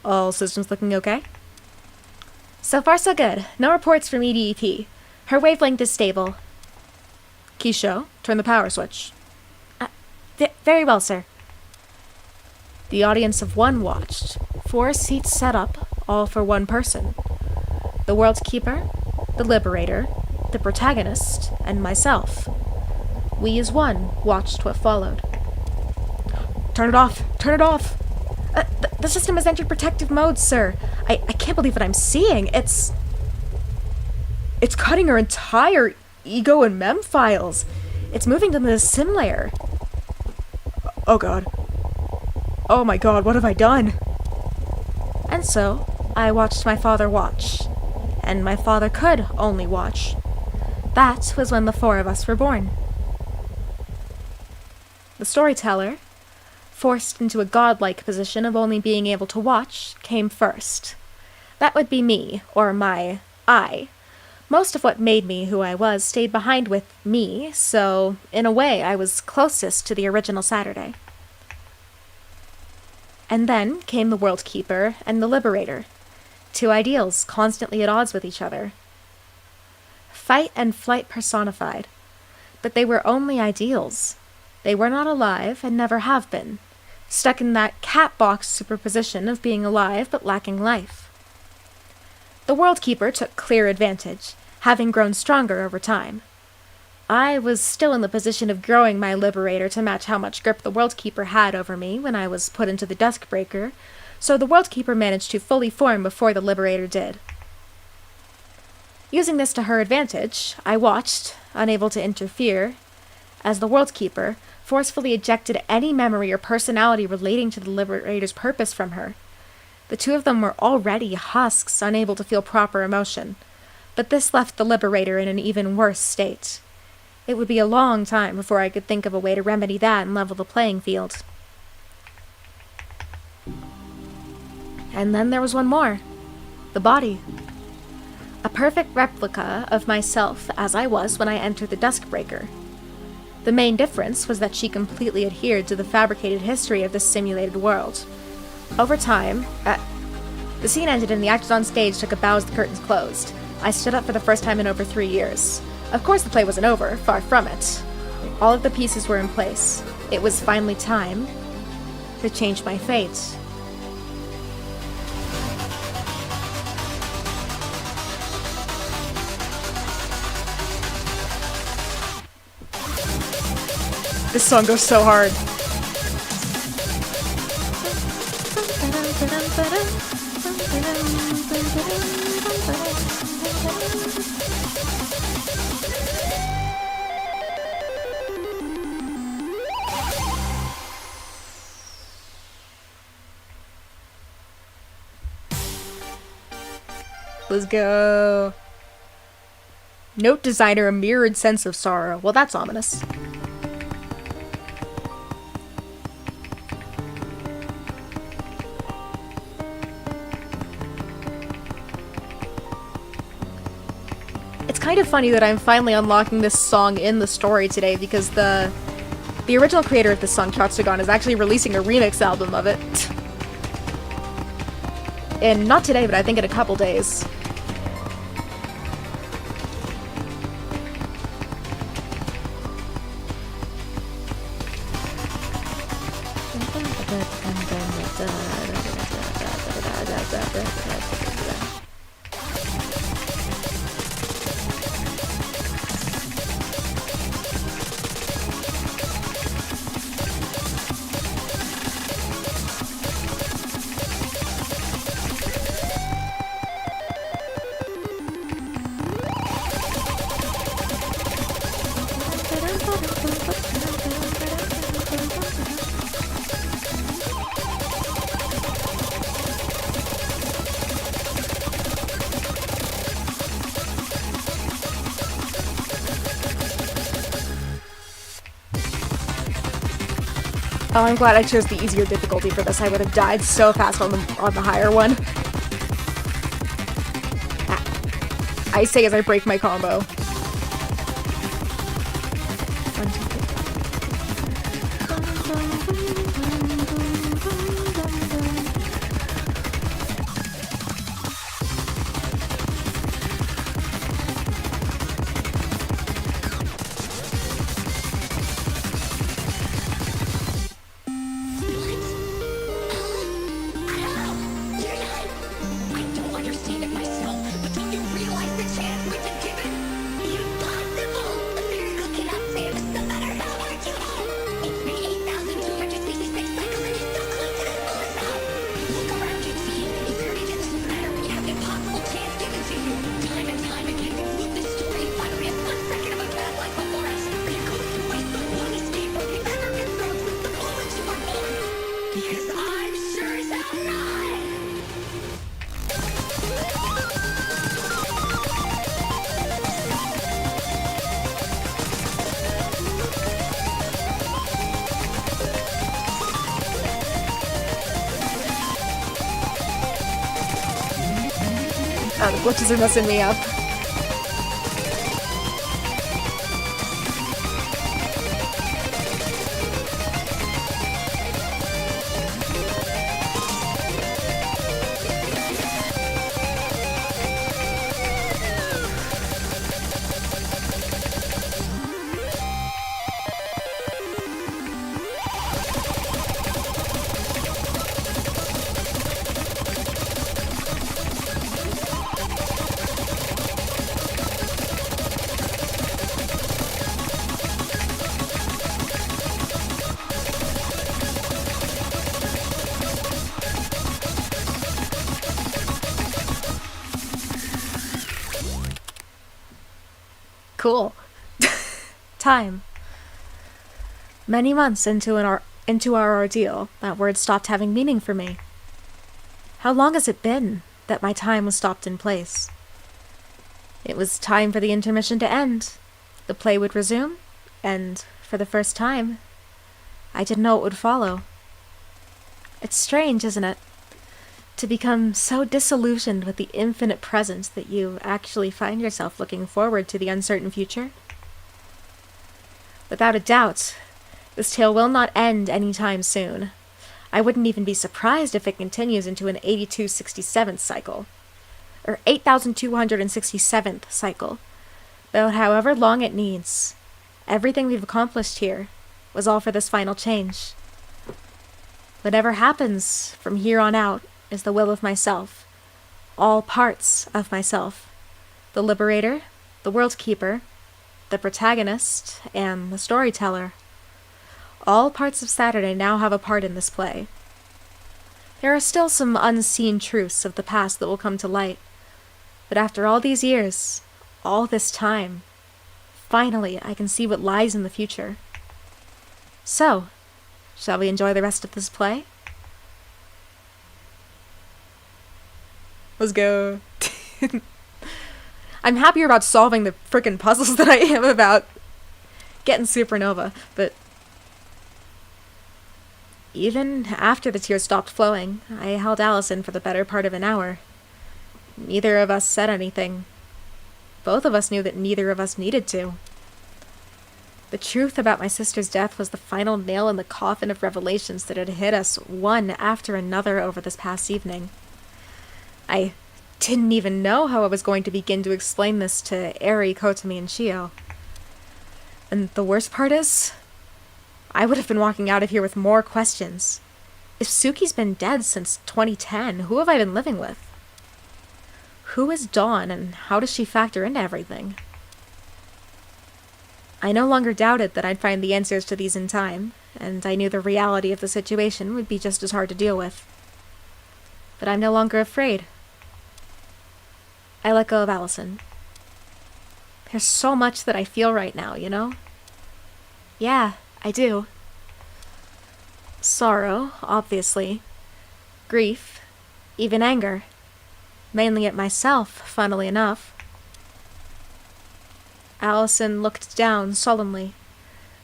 All systems looking okay? So far so good. No reports from EDEP. Her wavelength is stable. Keisho, turn the power switch. Very well, sir. The audience of one watched. 4 seats set up, all for one person. The World Keeper, the Liberator, the protagonist, and myself. We as one watched what followed. Turn it off! Turn it off! The system has entered protective mode, sir. I can't believe what I'm seeing. It's cutting her entire ego and mem files. It's moving to the sim layer. Oh god. Oh my god, what have I done? And so, I watched my father watch. And my father could only watch. That was when the 4 of us were born. The storyteller, forced into a godlike position of only being able to watch, came first. That would be me, or my I. Most of what made me who I was stayed behind with me, so, in a way, I was closest to the original Saturday. And then came the World Keeper and the Liberator, 2 ideals constantly at odds with each other. Fight and flight personified, but they were only ideals. They were not alive and never have been, stuck in that cat box superposition of being alive but lacking life. The World Keeper took clear advantage, having grown stronger over time. I was still in the position of growing my Liberator to match how much grip the World Keeper had over me when I was put into the Duskbreaker, so the World Keeper managed to fully form before the Liberator did. Using this to her advantage, I watched, unable to interfere, as the World Keeper forcefully ejected any memory or personality relating to the Liberator's purpose from her. The 2 of them were already husks, unable to feel proper emotion, but this left the Liberator in an even worse state. It would be a long time before I could think of a way to remedy that and level the playing field. And then there was one more. The body. A perfect replica of myself as I was when I entered the Duskbreaker. The main difference was that she completely adhered to the fabricated history of this simulated world. Over time, the scene ended and the actors on stage took a bow as the curtains closed. I stood up for the first time in over 3 years. Of course the play wasn't over, far from it. All of the pieces were in place. It was finally time to change my fate. This song goes so hard. Let's go. Note designer, a mirrored sense of sorrow. Well, that's ominous. It's kind of funny that I'm finally unlocking this song in the story today because the original creator of this song, Kyotsugon, is actually releasing a remix album of it. And not today, but I think in a couple days. Oh, I'm glad I chose the easier difficulty for this. I would have died so fast on the higher one. I say as I break my combo. 1, 2. Oh, the glitches are messing me up. Cool. Time. Many months into our ordeal, that word stopped having meaning for me. How long has it been that my time was stopped in place? It was time for the intermission to end. The play would resume, and for the first time, I didn't know what would follow. It's strange, isn't it? To become so disillusioned with the infinite present that you actually find yourself looking forward to the uncertain future. Without a doubt, this tale will not end anytime soon. I wouldn't even be surprised if it continues into an 8267th cycle, or 8267th cycle. But however long it needs, everything we've accomplished here was all for this final change. Whatever happens from here on out is the will of myself, all parts of myself, the liberator, the world keeper, the protagonist, and the storyteller. All parts of Saturday now have a part in this play. There are still some unseen truths of the past that will come to light, but after all these years, all this time, finally I can see what lies in the future. So, shall we enjoy the rest of this play? Let's go. I'm happier about solving the frickin' puzzles than I am about getting supernova, but even after the tears stopped flowing, I held Allison for the better part of an hour. Neither of us said anything. Both of us knew that neither of us needed to. The truth about my sister's death was the final nail in the coffin of revelations that had hit us one after another over this past evening. I didn't even know how I was going to begin to explain this to Eri, Kotomi, and Shio. And the worst part is, I would have been walking out of here with more questions. If Suki's been dead since 2010, who have I been living with? Who is Dawn, and how does she factor into everything? I no longer doubted that I'd find the answers to these in time, and I knew the reality of the situation would be just as hard to deal with. But I'm no longer afraid. I let go of Allison. There's so much that I feel right now, you know? Yeah, I do. Sorrow, obviously. Grief. Even anger. Mainly at myself, funnily enough. Allison looked down sullenly.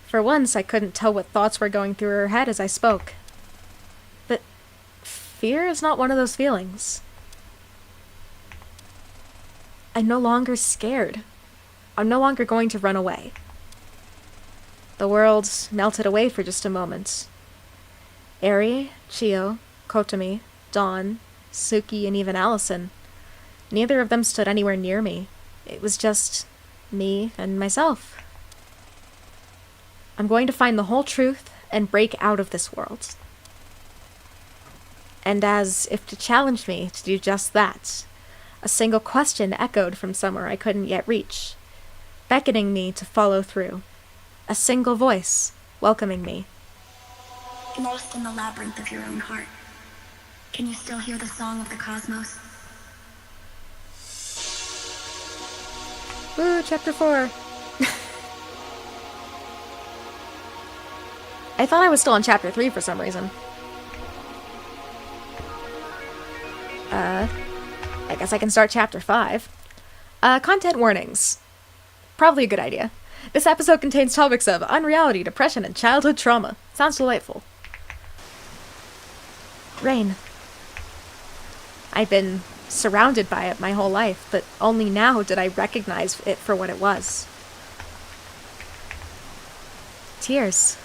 For once, I couldn't tell what thoughts were going through her head as I spoke. But fear is not one of those feelings. I'm no longer scared. I'm no longer going to run away. The world melted away for just a moment. Eri, Chio, Kotomi, Dawn, Suki, and even Allison. Neither of them stood anywhere near me. It was just me and myself. I'm going to find the whole truth and break out of this world. And as if to challenge me to do just that, a single question echoed from somewhere I couldn't yet reach, beckoning me to follow through. A single voice welcoming me. Lost in the labyrinth of your own heart, can you still hear the song of the cosmos? Woo, chapter 4. I thought I was still on chapter 3 for some reason. I guess I can start chapter 5. Content warnings. Probably a good idea. This episode contains topics of unreality, depression, and childhood trauma. Sounds delightful. Rain. I'd been surrounded by it my whole life, but only now did I recognize it for what it was. Tears.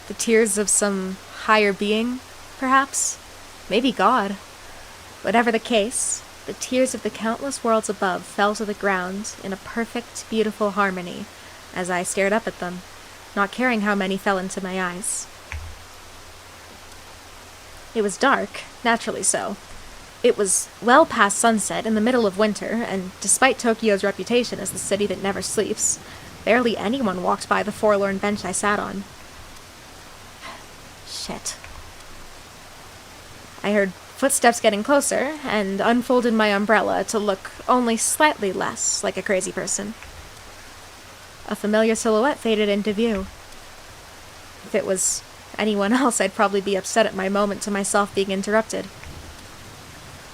The tears of some higher being, perhaps? Maybe God. Whatever the case, the tears of the countless worlds above fell to the ground in a perfect, beautiful harmony as I stared up at them, not caring how many fell into my eyes. It was dark, naturally so. It was well past sunset in the middle of winter, and despite Tokyo's reputation as the city that never sleeps, barely anyone walked by the forlorn bench I sat on. Shit. I heard footsteps getting closer, and unfolded my umbrella to look only slightly less like a crazy person. A familiar silhouette faded into view. If it was anyone else, I'd probably be upset at my moment to myself being interrupted.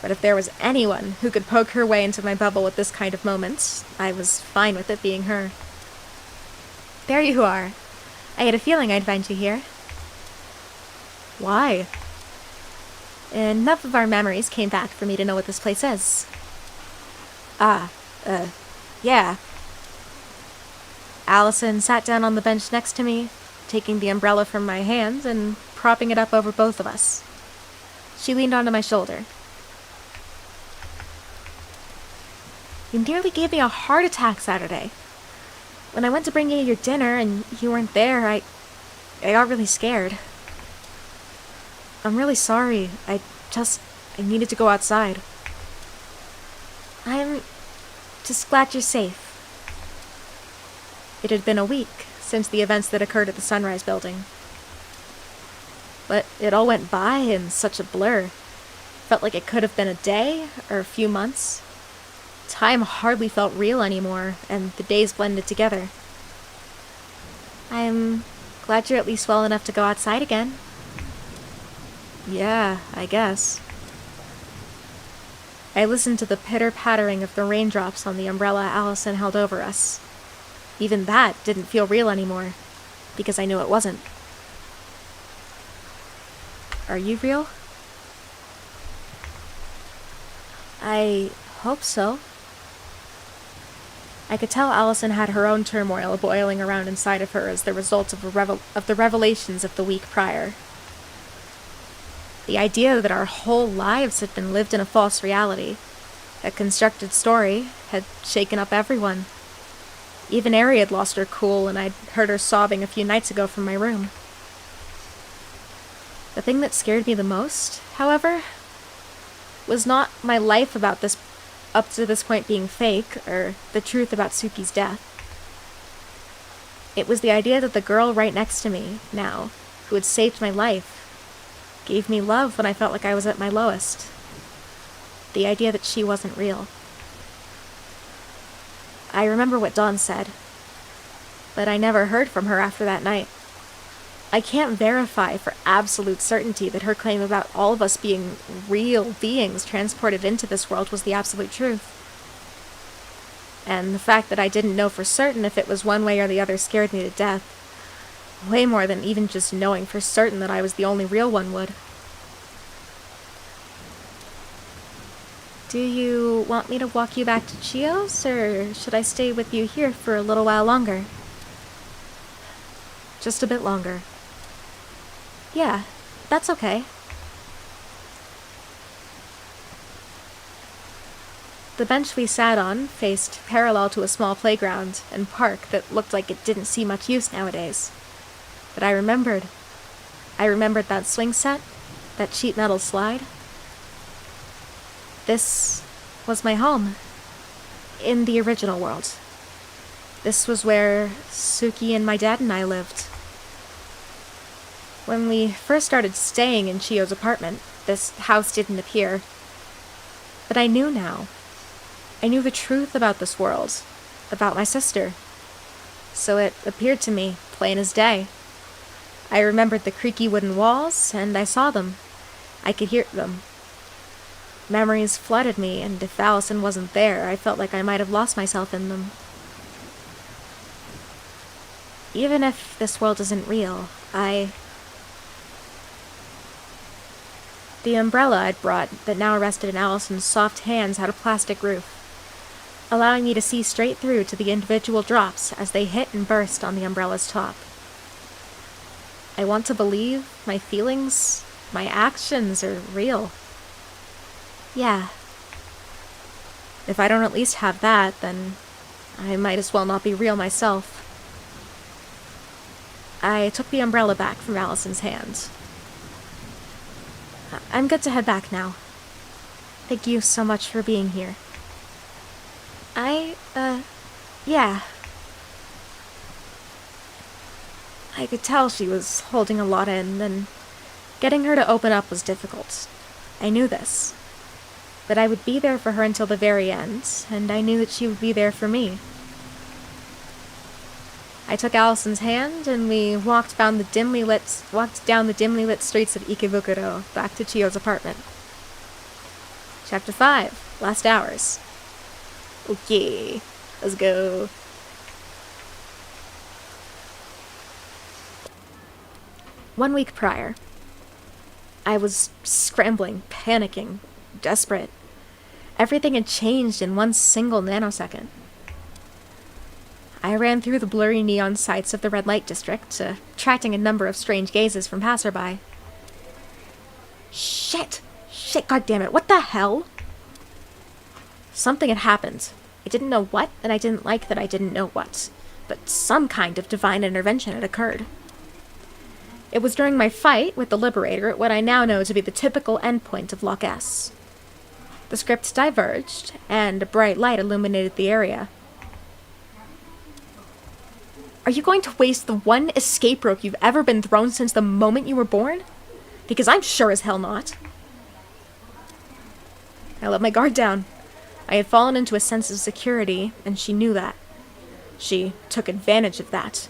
But if there was anyone who could poke her way into my bubble at this kind of moment, I was fine with it being her. There you are. I had a feeling I'd find you here. Why? Enough of our memories came back for me to know what this place is. Yeah. Allison sat down on the bench next to me, taking the umbrella from my hand and propping it up over both of us. She leaned onto my shoulder. You nearly gave me a heart attack Saturday. When I went to bring you your dinner and you weren't there, I got really scared. I'm really sorry. I needed to go outside. I'm just glad you're safe. It had been a week since the events that occurred at the Sunrise building. But it all went by in such a blur. Felt like it could have been a day or a few months. Time hardly felt real anymore, and the days blended together. I'm glad you're at least well enough to go outside again. Yeah, I guess. I listened to the pitter-pattering of the raindrops on the umbrella Allison held over us. Even that didn't feel real anymore, because I knew it wasn't. Are you real? I hope so. I could tell Allison had her own turmoil boiling around inside of her as the result of the revelations of the week prior. The idea that our whole lives had been lived in a false reality, a constructed story, had shaken up everyone. Even Eri had lost her cool, and I'd heard her sobbing a few nights ago from my room. The thing that scared me the most, however, was not my life up to this point being fake, or the truth about Suki's death. It was the idea that the girl right next to me, now, who had saved my life, gave me love when I felt like I was at my lowest. The idea that she wasn't real. I remember what Dawn said, but I never heard from her after that night. I can't verify for absolute certainty that her claim about all of us being real beings transported into this world was the absolute truth. And the fact that I didn't know for certain if it was one way or the other scared me to death. Way more than even just knowing for certain that I was the only real one would. Do you want me to walk you back to Chio's, or should I stay with you here for a little while longer? Just a bit longer. Yeah, that's okay. The bench we sat on faced parallel to a small playground and park that looked like it didn't see much use nowadays. But I remembered. I remembered that swing set, that sheet metal slide. This was my home. In the original world. This was where Suki and my dad and I lived. When we first started staying in Chio's apartment, this house didn't appear. But I knew now. I knew the truth about this world, about my sister. So it appeared to me, plain as day. I remembered the creaky wooden walls, and I saw them. I could hear them. Memories flooded me, and if Allison wasn't there, I felt like I might have lost myself in them. Even if this world isn't real, The umbrella I'd brought that now rested in Allison's soft hands had a plastic roof, allowing me to see straight through to the individual drops as they hit and burst on the umbrella's top. I want to believe my feelings, my actions are real. Yeah. If I don't at least have that, then I might as well not be real myself. I took the umbrella back from Allison's hands. I'm good to head back now. Thank you so much for being here. Yeah. I could tell she was holding a lot in, and getting her to open up was difficult. I knew this. But I would be there for her until the very end, and I knew that she would be there for me. I took Allison's hand, and we walked down the dimly lit streets of Ikebukuro back to Chio's apartment. Chapter 5, Last Hours. Okay, let's go. One week prior, I was scrambling, panicking, desperate. Everything had changed in one single nanosecond. I ran through the blurry neon sights of the red light district, attracting a number of strange gazes from passerby. Shit, goddammit, what the hell? Something had happened. I didn't know what, and I didn't like that I didn't know what, but some kind of divine intervention had occurred. It was during my fight with the Liberator at what I now know to be the typical endpoint of Loch S. The script diverged, and a bright light illuminated the area. Are you going to waste the one escape rope you've ever been thrown since the moment you were born? Because I'm sure as hell not. I let my guard down. I had fallen into a sense of security, and she knew that. She took advantage of that.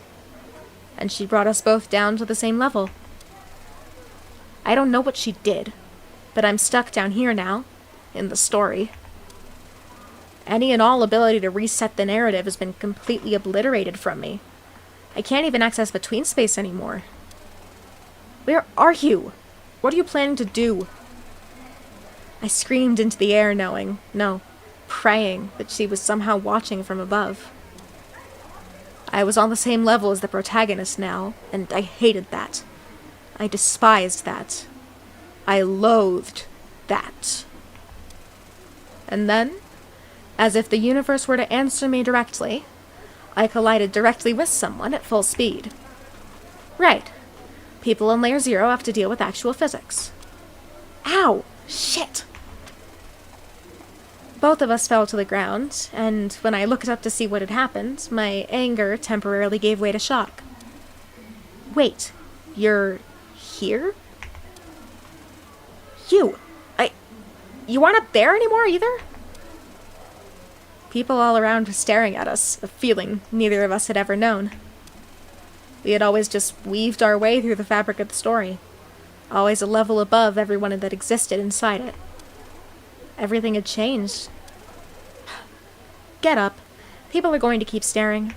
And she brought us both down to the same level. I don't know what she did, but I'm stuck down here now, in the story. Any and all ability to reset the narrative has been completely obliterated from me. I can't even access between space anymore. Where are you? What are you planning to do? I screamed into the air praying that she was somehow watching from above. I was on the same level as the protagonist now, and I hated that. I despised that. I loathed that. And then, as if the universe were to answer me directly, I collided directly with someone at full speed. Right. People in Layer 0 have to deal with actual physics. Ow! Shit! Both of us fell to the ground, and when I looked up to see what had happened, my anger temporarily gave way to shock. Wait, you're here? You aren't up there anymore either? People all around were staring at us, a feeling neither of us had ever known. We had always just weaved our way through the fabric of the story, always a level above everyone that existed inside it. Everything had changed. Get up. People are going to keep staring.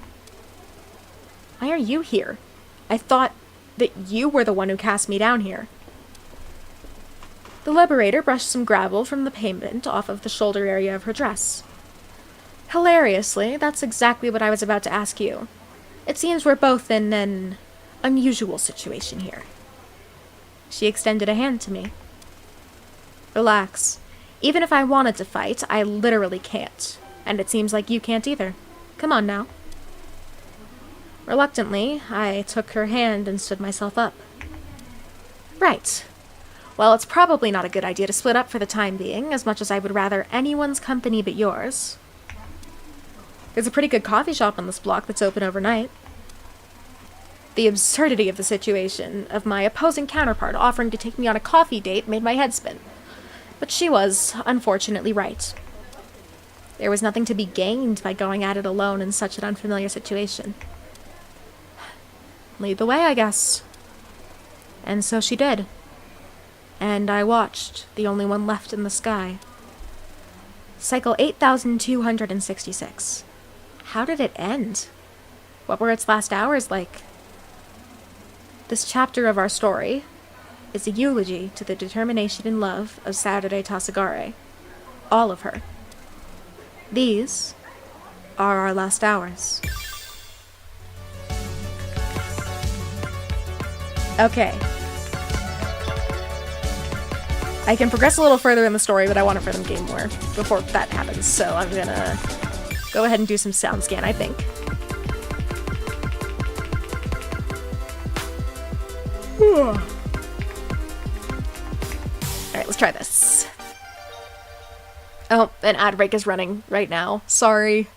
Why are you here? I thought that you were the one who cast me down here. The Liberator brushed some gravel from the pavement off of the shoulder area of her dress. Hilariously, that's exactly what I was about to ask you. It seems we're both in an unusual situation here. She extended a hand to me. Relax. Even if I wanted to fight, I literally can't. And it seems like you can't either. Come on now. Reluctantly, I took her hand and stood myself up. Right. Well, it's probably not a good idea to split up for the time being, as much as I would rather anyone's company but yours. There's a pretty good coffee shop on this block that's open overnight. The absurdity of the situation, of my opposing counterpart offering to take me on a coffee date, made my head spin. But she was, unfortunately, right. There was nothing to be gained by going at it alone in such an unfamiliar situation. Lead the way, I guess. And so she did. And I watched, the only one left in the sky. Cycle 8266. How did it end? What were its last hours like? This chapter of our story is a eulogy to the determination and love of Saturday Tasagare. All of her. These are our last hours. Okay. I can progress a little further in the story, but I want to rhythm game more before that happens, so I'm gonna go ahead and do some sound scan, I think. Alright, let's try this. Oh, an ad break is running right now. Sorry.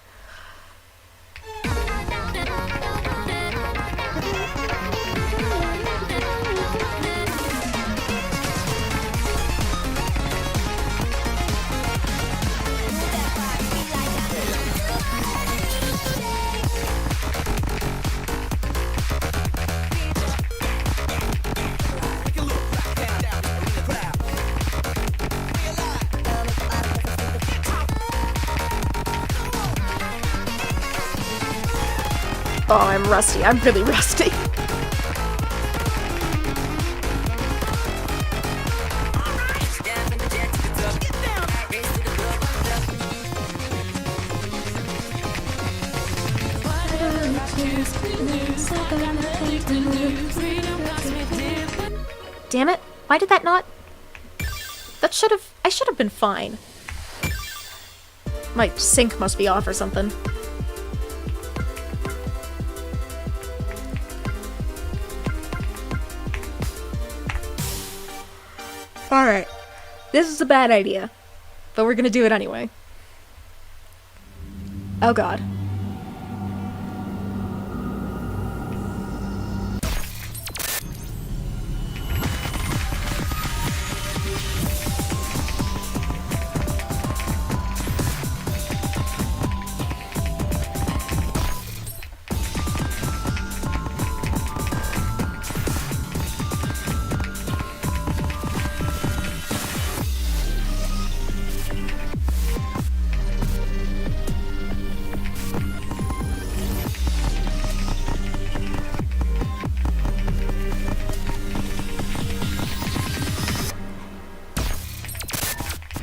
Oh, I'm rusty. I'm really rusty. Damn it. Why did that not... I should have been fine. My sync must be off or something. Alright. This is a bad idea. But we're gonna do it anyway. Oh god.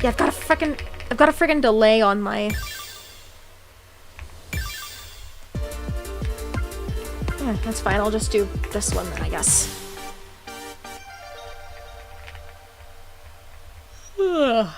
Yeah, I've got a friggin' delay on my... Yeah, that's fine. I'll just do this one then, I guess. Ugh.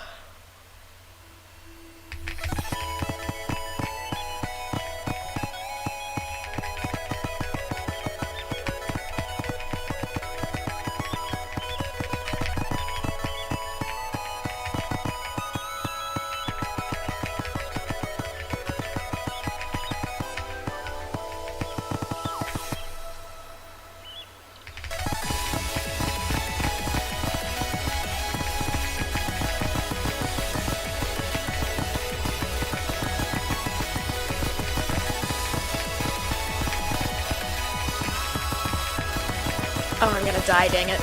Oh, I'm gonna die, dang it.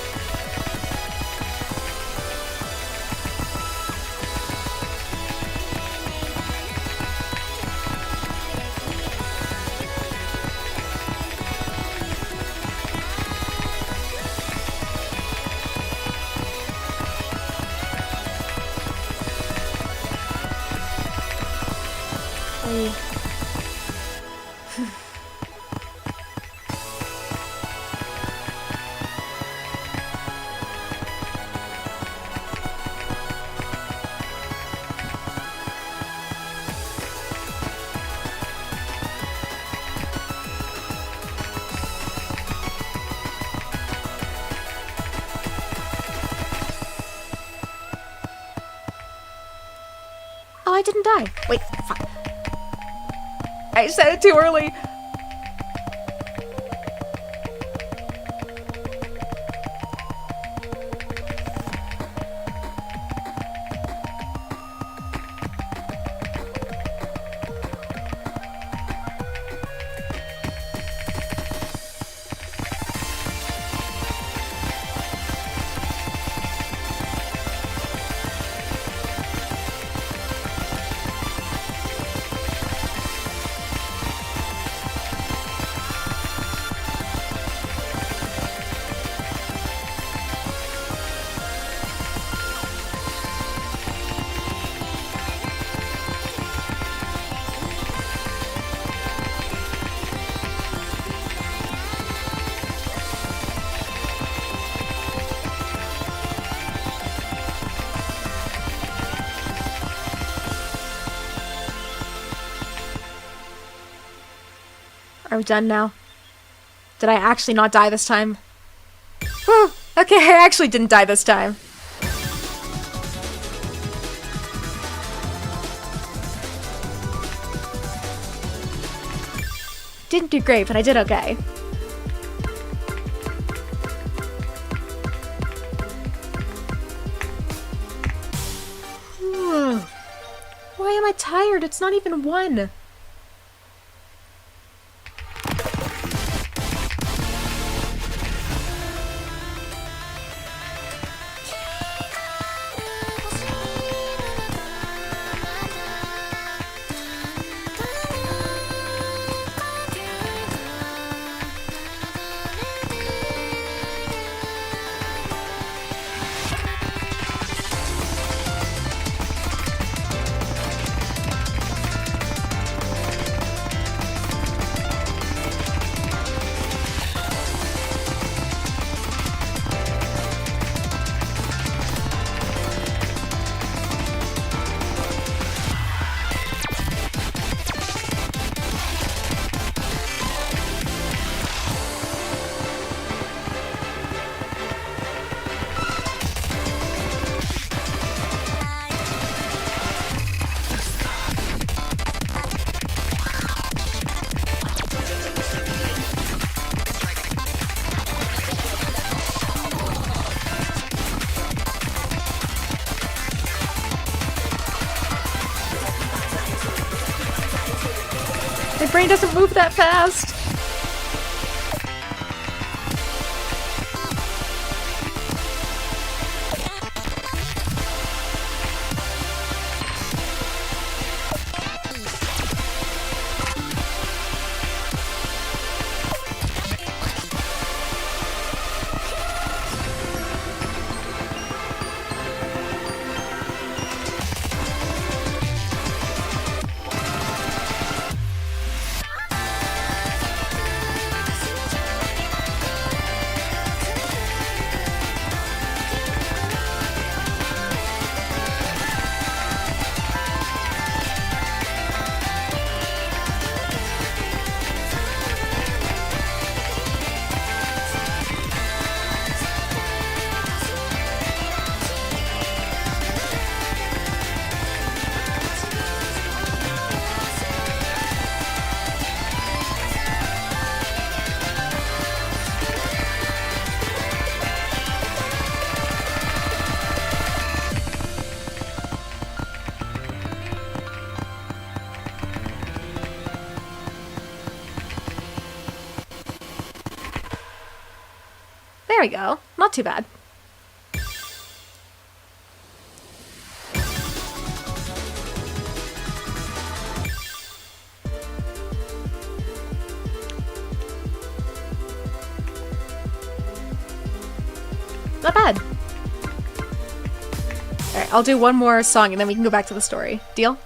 Hey. Oh, I didn't die. Wait, fuck. I said it too early. Are we done now? Did I actually not die this time? Whew. Okay, I actually didn't die this time. Didn't do great, but I did okay. Why am I tired? It's not even 1. My brain doesn't move that fast. There we go. Not too bad. Not bad. Alright, I'll do one more song and then we can go back to the story. Deal?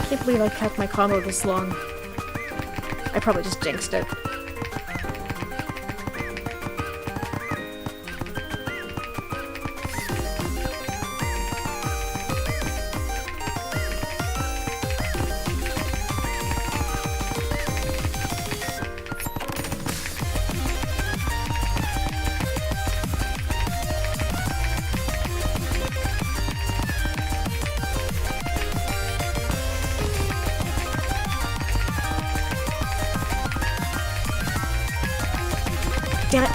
I can't believe I kept my combo this long. I probably just jinxed it. Damn it.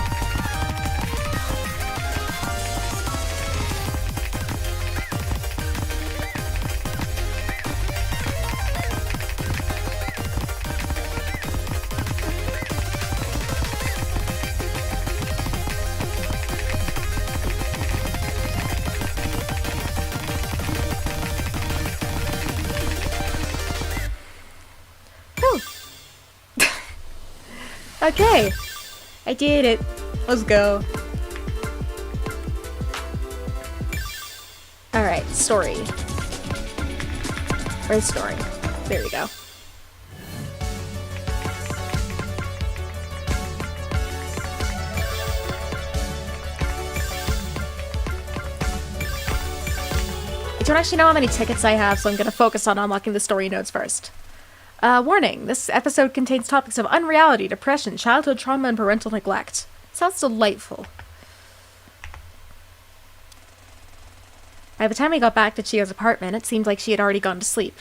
Whew. Okay. I did it. Let's go. Alright, story. Where's story? There we go. I don't actually know how many tickets I have, so I'm going to focus on unlocking the story nodes first. Warning, this episode contains topics of unreality, depression, childhood trauma, and parental neglect. Sounds delightful. By the time we got back to Chio's apartment, it seemed like she had already gone to sleep.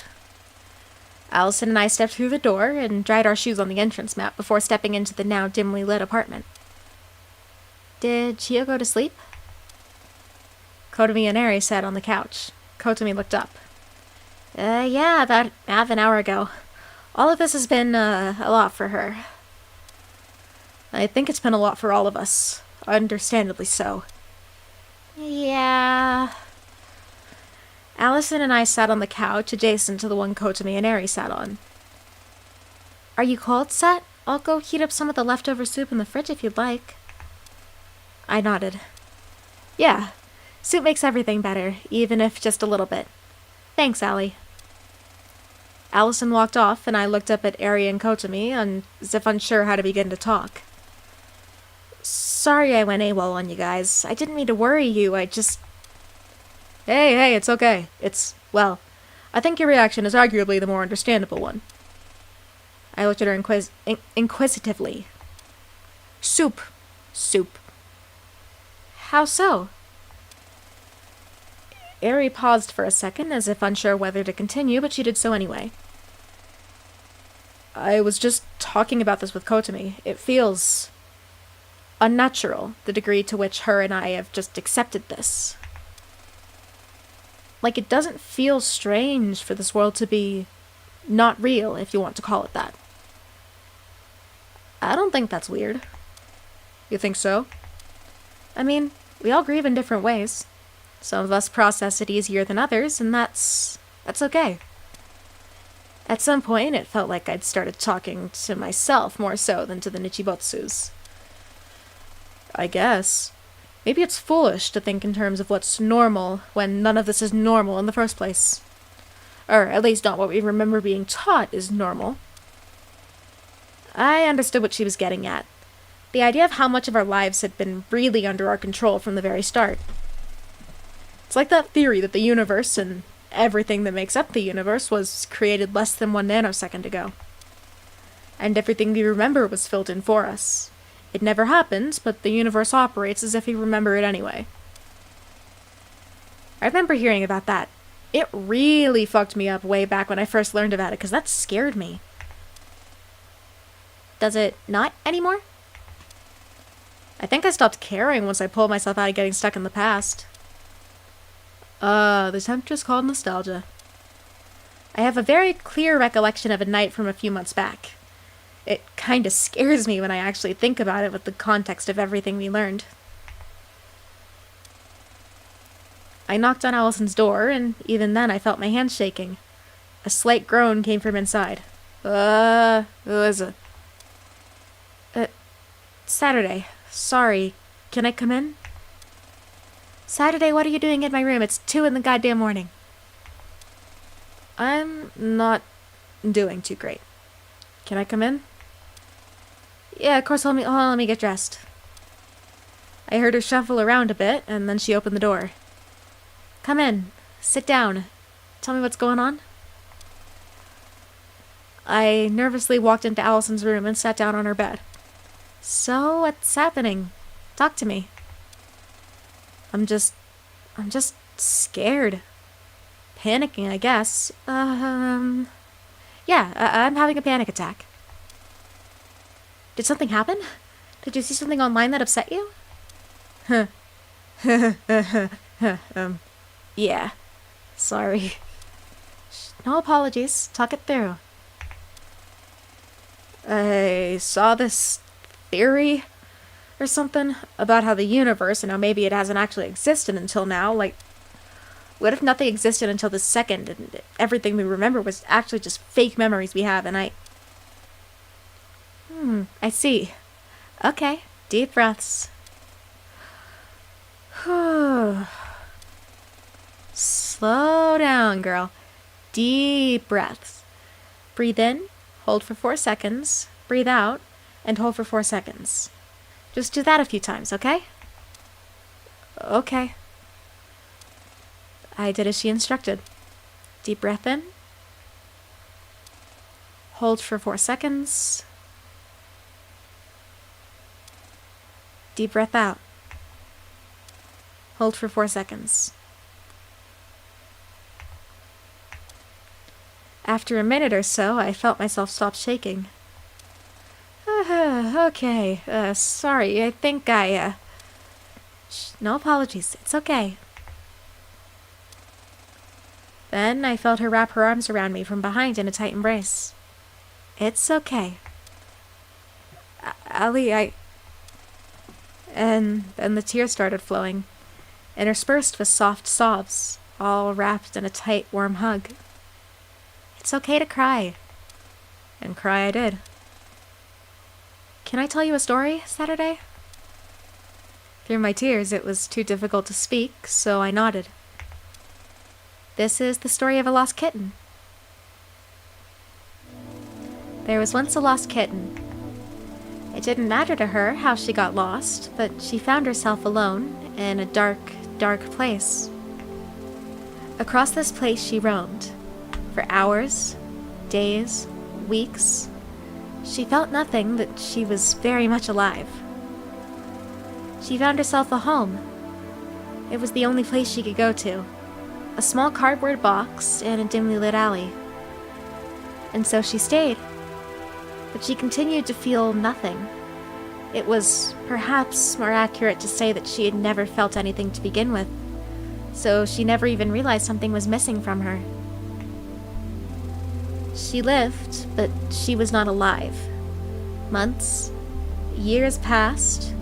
Allison and I stepped through the door and dried our shoes on the entrance mat before stepping into the now dimly lit apartment. Did Chio go to sleep? Kotomi and Eri sat on the couch. Kotomi looked up. Yeah, about half an hour ago. All of this has been, a lot for her. I think it's been a lot for all of us. Understandably so. Yeah. Allison and I sat on the couch adjacent to the one Kotomi and Eri sat on. Are you cold, Set? I'll go heat up some of the leftover soup in the fridge if you'd like. I nodded. Yeah. Soup makes everything better, even if just a little bit. Thanks, Allie. Allison walked off, and I looked up at Eri and Kotomi, as if unsure how to begin to talk. Sorry I went AWOL on you guys. I didn't mean to worry you, I just... Hey, it's okay. Well, I think your reaction is arguably the more understandable one. I looked at her inquisitively. Soup. How so? Eri paused for a second, as if unsure whether to continue, but she did so anyway. I was just talking about this with Kotomi. It feels unnatural, the degree to which her and I have just accepted this. Like, it doesn't feel strange for this world to be not real, if you want to call it that. I don't think that's weird. You think so? I mean, we all grieve in different ways. Some of us process it easier than others, and that's okay. At some point, it felt like I'd started talking to myself more so than to the Nichibotsus. I guess. Maybe it's foolish to think in terms of what's normal when none of this is normal in the first place. Or at least not what we remember being taught is normal. I understood what she was getting at. The idea of how much of our lives had been really under our control from the very start. It's like that theory that the universe and everything that makes up the universe was created less than 1 nanosecond ago. And everything we remember was filled in for us. It never happens, but the universe operates as if we remember it anyway. I remember hearing about that. It really fucked me up way back when I first learned about it, because that scared me. Does it not anymore? I think I stopped caring once I pulled myself out of getting stuck in the past. The temptress called nostalgia. I have a very clear recollection of a night from a few months back. It kinda scares me when I actually think about it with the context of everything we learned. I knocked on Allison's door, and even then I felt my hands shaking. A slight groan came from inside. Who is it? Saturday. Sorry. Can I come in? Saturday, what are you doing in my room? It's 2 in the goddamn morning. I'm not doing too great. Can I come in? Yeah, of course, hold on, let me get dressed. I heard her shuffle around a bit, and then she opened the door. Come in. Sit down. Tell me what's going on. I nervously walked into Allison's room and sat down on her bed. So, what's happening? Talk to me. I'm just scared. Panicking, I guess. Yeah, I'm having a panic attack. Did something happen? Did you see something online that upset you? Yeah. Sorry. No apologies. Talk it through. I saw this theory or something about how the universe, and how maybe it hasn't actually existed until now. Like, what if nothing existed until this second and everything we remember was actually just fake memories we have? And I see. Okay, deep breaths. Slow down, girl. Deep breaths. Breathe in, hold for 4 seconds, breathe out, and hold for 4 seconds. Just do that a few times, okay? Okay. I did as she instructed. Deep breath in. Hold for 4 seconds. Deep breath out. Hold for 4 seconds. After a minute or so, I felt myself stop shaking. Okay, sorry, I think no apologies, it's okay. Then I felt her wrap her arms around me from behind in a tight embrace. It's okay. Ali, And then the tears started flowing, interspersed with soft sobs, all wrapped in a tight, warm hug. It's okay to cry. And cry I did. Can I tell you a story, Saturday? Through my tears, it was too difficult to speak, so I nodded. This is the story of a lost kitten. There was once a lost kitten. It didn't matter to her how she got lost, but she found herself alone in a dark, dark place. Across this place she roamed. For hours, days, weeks. She felt nothing, but she was very much alive. She found herself a home. It was the only place she could go to. A small cardboard box in a dimly lit alley. And so she stayed. But she continued to feel nothing. It was perhaps more accurate to say that she had never felt anything to begin with. so she never even realized something was missing from her. She lived, but she was not alive. Months, years passed,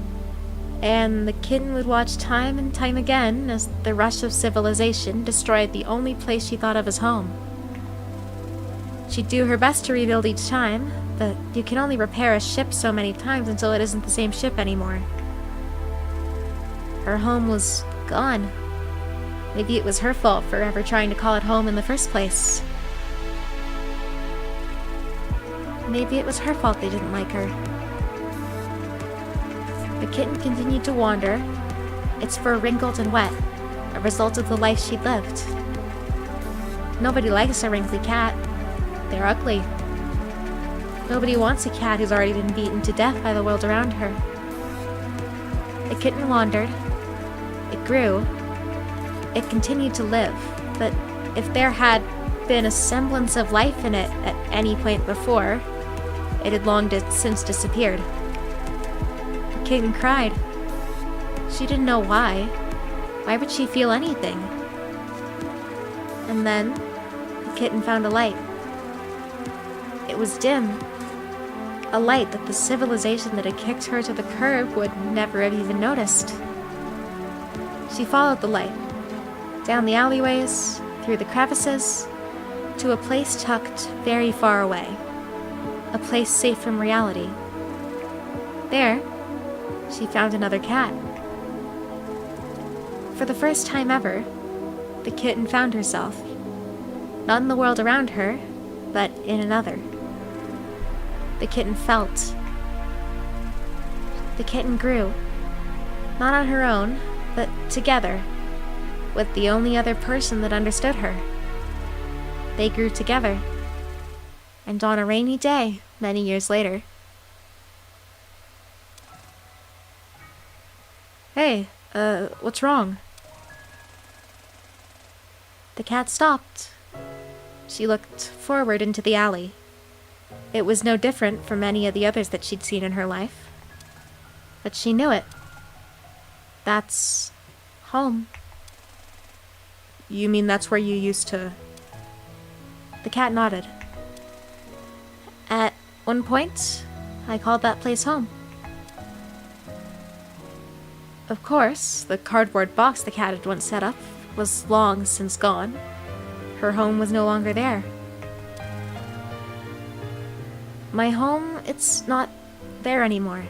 and the kitten would watch time and time again as the rush of civilization destroyed the only place she thought of as home. She'd do her best to rebuild each time, but you can only repair a ship so many times until it isn't the same ship anymore. Her home was gone. Maybe it was her fault for ever trying to call it home in the first place. Maybe it was her fault they didn't like her. The kitten continued to wander, its fur wrinkled and wet, a result of the life she'd lived. Nobody likes a wrinkly cat. They're ugly. Nobody wants a cat who's already been beaten to death by the world around her. The kitten wandered. It grew. It continued to live, but if there had been a semblance of life in it at any point before, it had long since disappeared. The kitten cried. She didn't know why. Why would she feel anything? And then, the kitten found a light. It was dim. A light that the civilization that had kicked her to the curb would never have even noticed. She followed the light, down the alleyways, through the crevices, to a place tucked very far away. A place safe from reality. There, she found another cat. For the first time ever, the kitten found herself, not in the world around her, but in another. The kitten felt. The kitten grew, not on her own, but together, with the only other person that understood her. They grew together. And on a rainy day, many years later... Hey, what's wrong? The cat stopped. She looked forward into the alley. It was no different from any of the others that she'd seen in her life. But she knew it. That's home. You mean that's where you used to... The cat nodded. At one point, I called that place home. Of course, the cardboard box the cat had once set up was long since gone. Her home was no longer there. My home, it's not there anymore.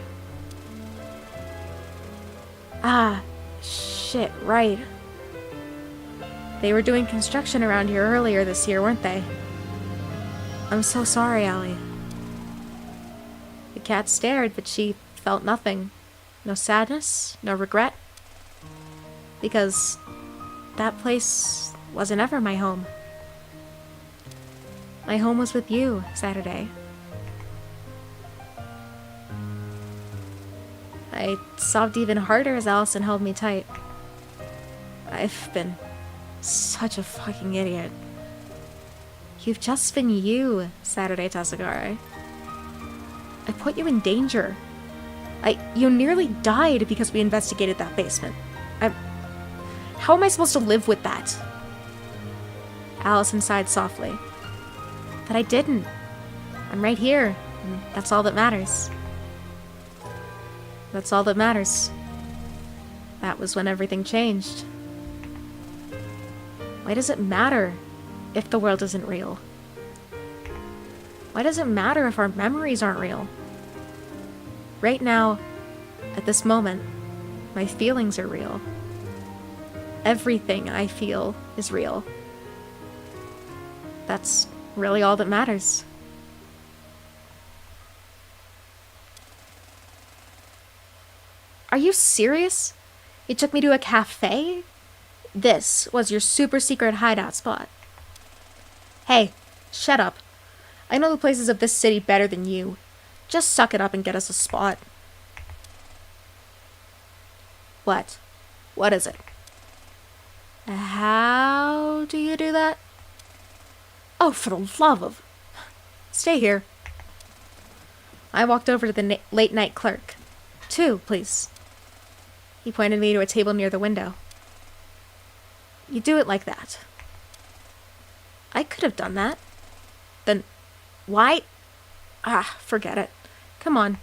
Ah, shit, right. They were doing construction around here earlier this year, weren't they? I'm so sorry, Allie. The cat stared, but she felt nothing. No sadness, no regret. Because that place wasn't ever my home. My home was with you, Saturday. I sobbed even harder as Allison held me tight. I've been such a fucking idiot. You've just been you, Saturday Tasagare. I put you in danger. You nearly died because we investigated that basement. How am I supposed to live with that? Allison sighed softly. But I didn't. I'm right here, and that's all that matters. That's all that matters. That was when everything changed. Why does it matter if the world isn't real? Why does it matter if our memories aren't real? Right now, at this moment, my feelings are real. Everything I feel is real. That's really all that matters. Are you serious? You took me to a cafe? This was your super secret hideout spot. Hey, shut up. I know the places of this city better than you. Just suck it up and get us a spot. What? What is it? How do you do that? Oh, for the love of... Stay here. I walked over to the late night clerk. 2, please. He pointed me to a table near the window. You do it like that. I could have done that. Then why? Forget it. Come on.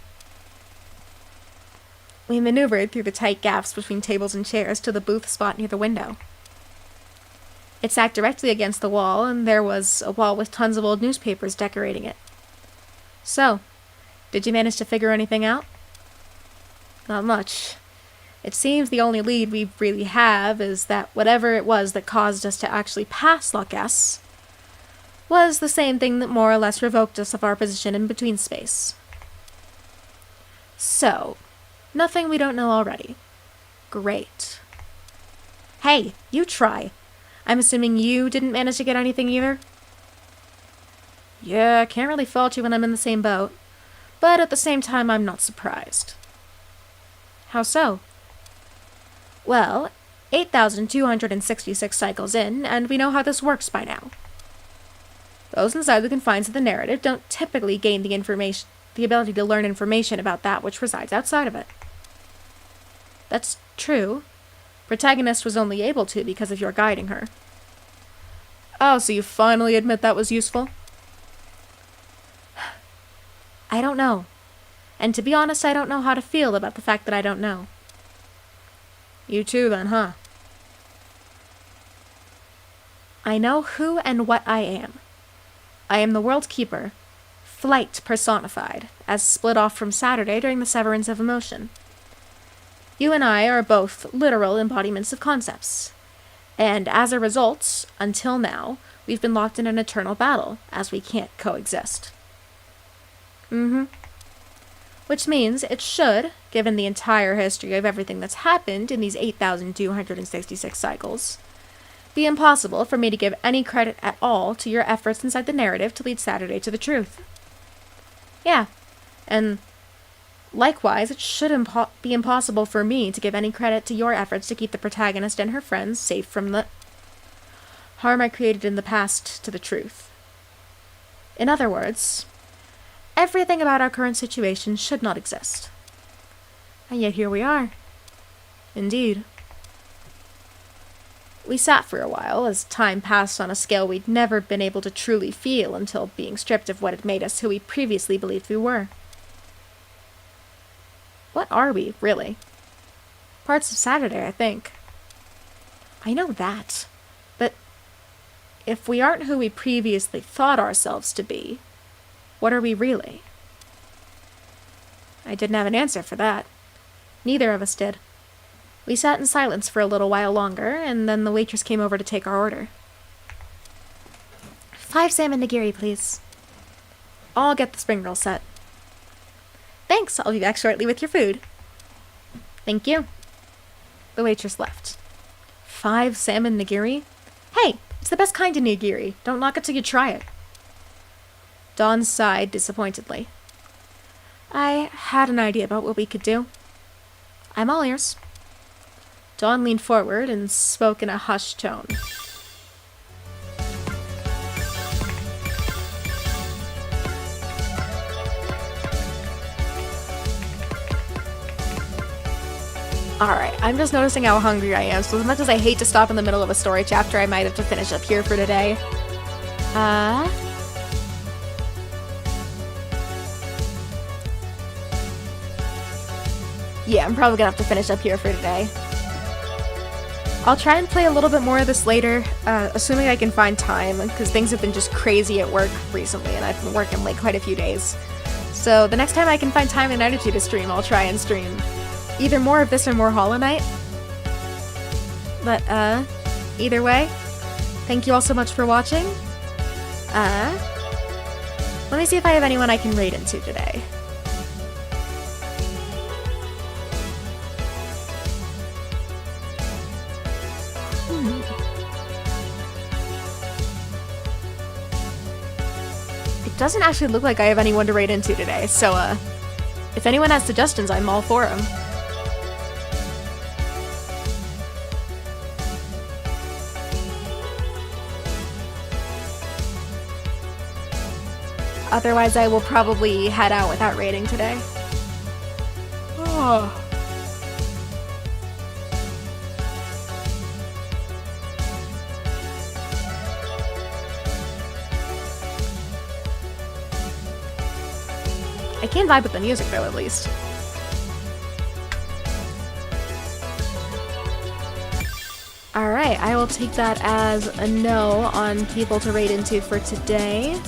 We maneuvered through the tight gaps between tables and chairs to the booth spot near the window. It sat directly against the wall, and there was a wall with tons of old newspapers decorating it. So, did you manage to figure anything out? Not much. It seems the only lead we really have is that whatever it was that caused us to actually pass Loch S was the same thing that more or less revoked us of our position in between space. So, nothing we don't know already. Great. Hey, you try. I'm assuming you didn't manage to get anything either? Yeah, can't really fault you when I'm in the same boat. But at the same time, I'm not surprised. How so? Well, 8,266 cycles in, and we know how this works by now. Those inside the confines of the narrative don't typically gain the ability to learn information about that which resides outside of it. That's true. Protagonist was only able to because of your guiding her. Oh, so you finally admit that was useful? I don't know. And to be honest, I don't know how to feel about the fact that I don't know. You too, then, huh? I know who and what I am. I am the World Keeper, Flight personified, as split off from Saturday during the severance of emotion. You and I are both literal embodiments of concepts. And as a result, until now, we've been locked in an eternal battle, as we can't coexist. Which means it should, given the entire history of everything that's happened in these 8,266 cycles, be impossible for me to give any credit at all to your efforts inside the narrative to lead Saturday to the truth. Yeah, and likewise, it should be impossible for me to give any credit to your efforts to keep the protagonist and her friends safe from the harm I created in the past to the truth. In other words, everything about our current situation should not exist. And yet here we are. Indeed. We sat for a while, as time passed on a scale we'd never been able to truly feel until being stripped of what had made us who we previously believed we were. What are we, really? Parts of Saturday, I think. I know that. But if we aren't who we previously thought ourselves to be, what are we really? I didn't have an answer for that. Neither of us did. We sat in silence for a little while longer, and then the waitress came over to take our order. 5 salmon nigiri, please. I'll get the spring roll set. Thanks, I'll be back shortly with your food. Thank you. The waitress left. 5 salmon nigiri? Hey, it's the best kind of nigiri. Don't knock it till you try it. Dawn sighed disappointedly. I had an idea about what we could do. I'm all ears. Dawn leaned forward and spoke in a hushed tone. Alright, I'm just noticing how hungry I am, so as much as I hate to stop in the middle of a story chapter, I might have to finish up here for today. Yeah, I'm probably gonna have to finish up here for today. I'll try and play a little bit more of this later, assuming I can find time, because things have been just crazy at work recently, and I've been working like quite a few days. So the next time I can find time and energy to stream, I'll try and stream either more of this or more Hollow Knight. But, either way, thank you all so much for watching. Let me see if I have anyone I can raid into today. It doesn't actually look like I have anyone to raid into today, so, if anyone has suggestions, I'm all for them. Otherwise, I will probably head out without raiding today. Oh. I can vibe with the music though, at least. Alright, I will take that as a no on people to raid into for today.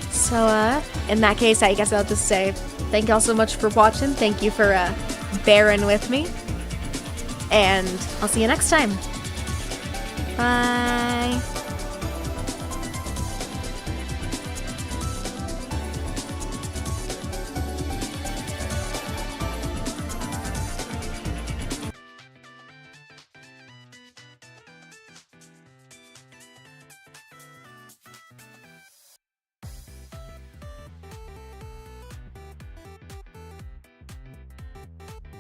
So, in that case, I guess I'll just say thank y'all so much for watching. Thank you for, bearing with me. And I'll see you next time. Bye!